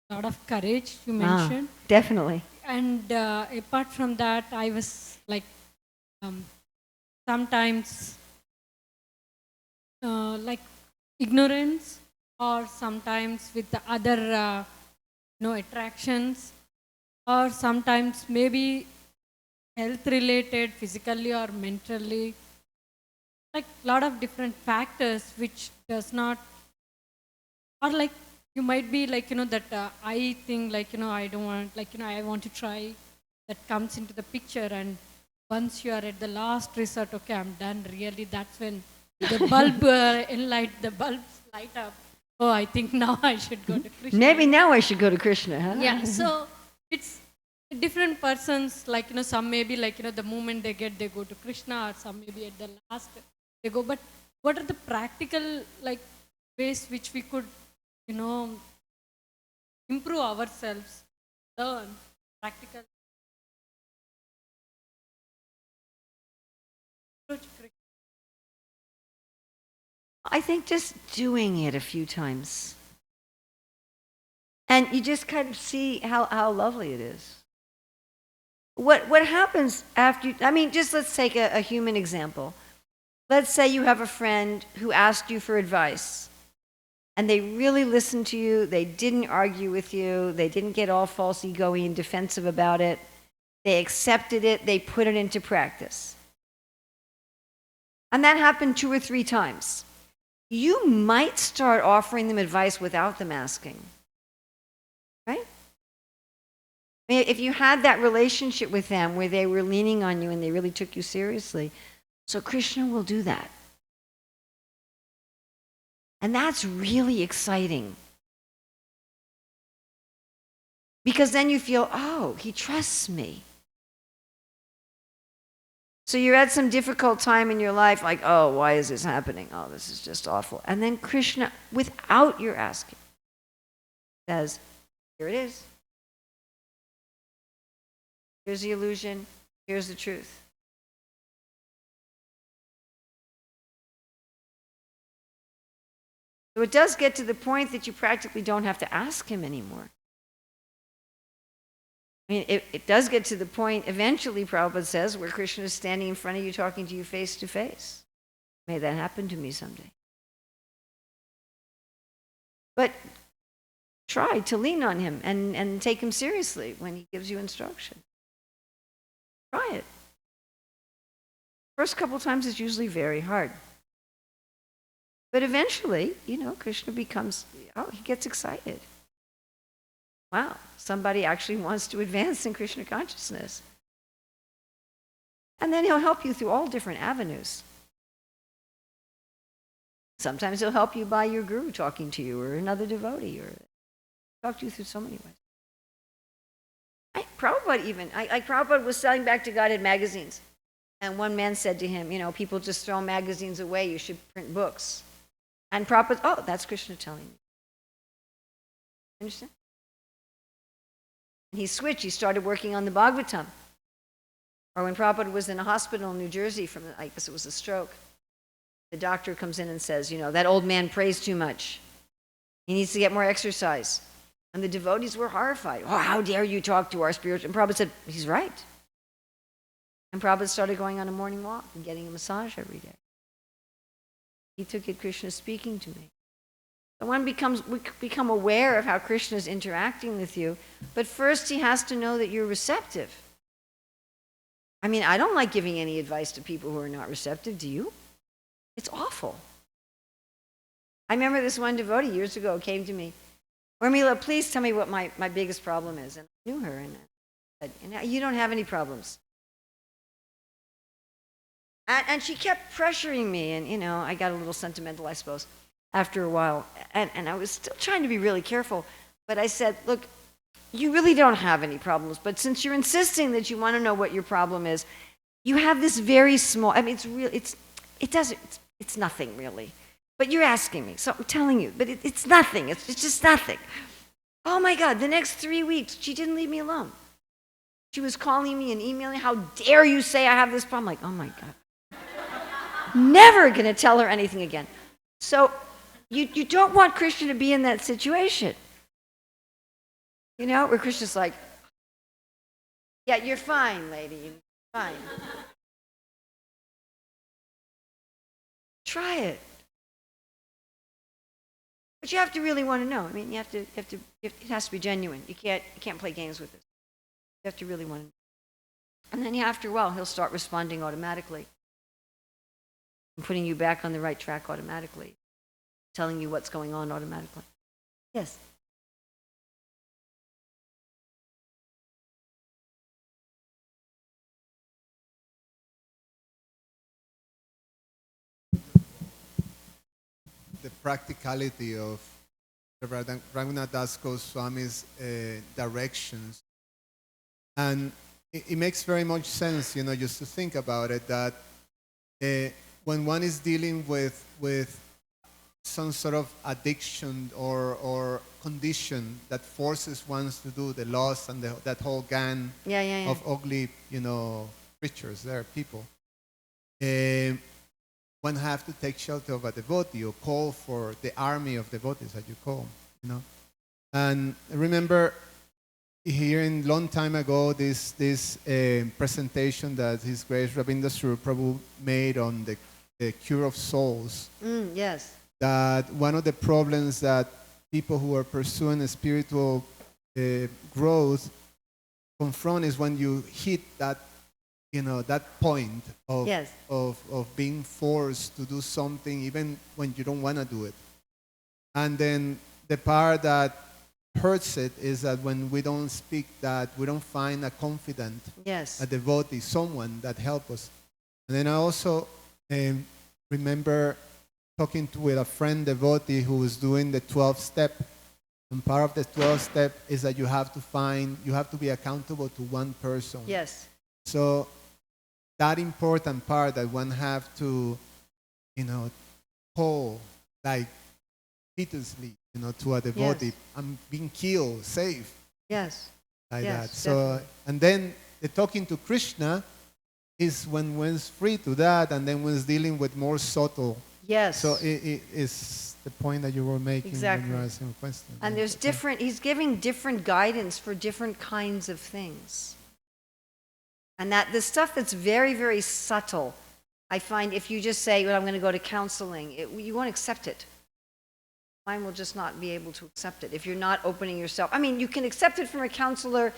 S6: a lot of courage, you mentioned.
S1: Definitely.
S6: And apart from that, I was like, sometimes like ignorance, or sometimes with the other attractions, or sometimes maybe health related, physically or mentally, like a lot of different factors which does not, or like you might be like that I think like I don't want, like I want to try, that comes into the picture, and once you are at the last resort, okay, I'm done, really, that's when the bulb the bulbs light up. Oh, I think now I should go to Krishna.
S1: Maybe now I should go to Krishna, huh?
S6: Yeah, so it's different persons, like some maybe like the moment they go to Krishna, or some maybe at the last they go. But what are the practical like ways which we could improve ourselves, learn practical approach Krishna?
S1: I think just doing it a few times. And you just kind of see how lovely it is. What happens after, just let's take a human example. Let's say you have a friend who asked you for advice, and they really listened to you, they didn't argue with you, they didn't get all false ego-y and defensive about it, they accepted it, they put it into practice. And that happened 2 or 3 times. You might start offering them advice without them asking. Right? If you had that relationship with them where they were leaning on you and they really took you seriously, so Krishna will do that. And that's really exciting. Because then you feel, oh, he trusts me. So you're at some difficult time in your life, like, oh, why is this happening? Oh, this is just awful. And then Krishna, without your asking, says, here it is. Here's the illusion. Here's the truth. So it does get to the point that you practically don't have to ask him anymore. I mean, it does get to the point, eventually, Prabhupada says, where Krishna is standing in front of you talking to you face to face. May that happen to me someday. But try to lean on him and take him seriously when he gives you instruction. Try it. First couple times it's usually very hard. But eventually, Krishna becomes, he gets excited. Wow, somebody actually wants to advance in Krishna consciousness. And then he'll help you through all different avenues. Sometimes he'll help you by your guru talking to you, or another devotee, or talk to you through so many ways. Prabhupada was selling Back to Godhead magazines. And one man said to him, people just throw magazines away, you should print books. And Prabhupada, that's Krishna telling me. Understand? And he switched, he started working on the Bhagavatam. Or when Prabhupada was in a hospital in New Jersey from, I guess it was a stroke, the doctor comes in and says, that old man prays too much. He needs to get more exercise. And the devotees were horrified. Oh, how dare you talk to our spiritual... And Prabhupada said, he's right. And Prabhupada started going on a morning walk and getting a massage every day. He took it, Krishna speaking to me. So we become aware of how Krishna is interacting with you, but first he has to know that you're receptive. I mean, I don't like giving any advice to people who are not receptive. Do you? It's awful. I remember this one devotee years ago came to me, Urmila, please tell me what my biggest problem is. And I knew her, and I said, you don't have any problems. And she kept pressuring me, and I got a little sentimental, I suppose, after a while. And I was still trying to be really careful, but I said, look, you really don't have any problems, but since you're insisting that you want to know what your problem is, you have this very small, I mean, it's nothing really. But you're asking me, so I'm telling you, but it's nothing, it's just nothing. Oh my God, the next 3 weeks, she didn't leave me alone. She was calling me and emailing, how dare you say I have this problem? I'm like, oh my God. Never gonna tell her anything again. So you don't want Krishna to be in that situation. Where Krishna's like, yeah, you're fine, lady, you're fine. Try it. But you have to really want to know. I mean, it has to be genuine. You can't play games with it. You have to really want to know. And then after a while, he'll start responding automatically. And putting you back on the right track automatically. Telling you what's going on automatically. Yes?
S3: The practicality of Raghunath Das Goswami's directions. And it makes very much sense, just to think about it, that when one is dealing with some sort of addiction or condition that forces one to do the loss and that whole gang of ugly, creatures, there, people, one have to take shelter of a devotee or call for the army of devotees, as you call, And I remember hearing long time ago this presentation that His Grace Rabindra Swarup Prabhu made on the cure of souls.
S1: Yes.
S3: That one of the problems that people who are pursuing a spiritual growth confront is when you hit that that point of being forced to do something even when you don't want to do it. And then the part that hurts it is that when we don't speak that, we don't find a confidant, a devotee, someone that helps us. And then I also remember talking with a friend devotee who was doing the 12th step. And part of the 12th step is that you have to be accountable to one person.
S1: Yes.
S3: So that important part that one have to, call like repeatedly, to a devotee, I'm being killed, safe.
S1: Yes.
S3: Like
S1: yes,
S3: that. So, and then the talking to Krishna is when one's free to that, and then one's dealing with more subtle.
S1: Yes.
S3: So it is the point that you were making
S1: Exactly.
S3: when you were asking a question.
S1: And there's different, he's giving different guidance for different kinds of things. And that the stuff that's very, very subtle, I find if you just say, well, I'm going to go to counseling, you won't accept it. Mind will just not be able to accept it if you're not opening yourself. I mean, you can accept it from a counselor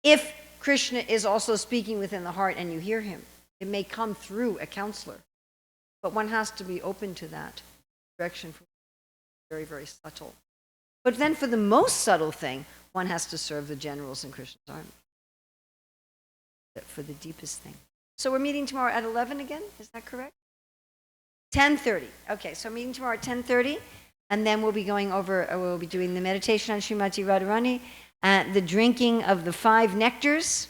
S1: if Krishna is also speaking within the heart and you hear him. It may come through a counselor. But one has to be open to that direction. Very, very subtle. But then for the most subtle thing, one has to serve the generals in Krishna's army. For the deepest thing. So we're meeting tomorrow at 11 again? Is that correct? 10:30. Okay, so meeting tomorrow at 10:30. And then we'll be going over, we'll be doing the meditation on Srimati Radharani, the drinking of the 5 nectars,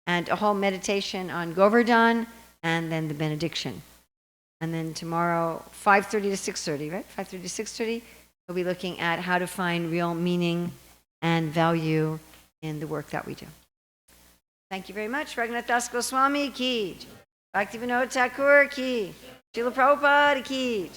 S1: and a whole meditation on Govardhan, and then the benediction. And then tomorrow, 5:30 to 6:30, right? 5:30 to 6:30, we'll be looking at how to find real meaning and value in the work that we do. Thank you very much. Raghunath Das Goswami ki, Bhaktivinoda Thakur ki, Srila Prabhupada ki.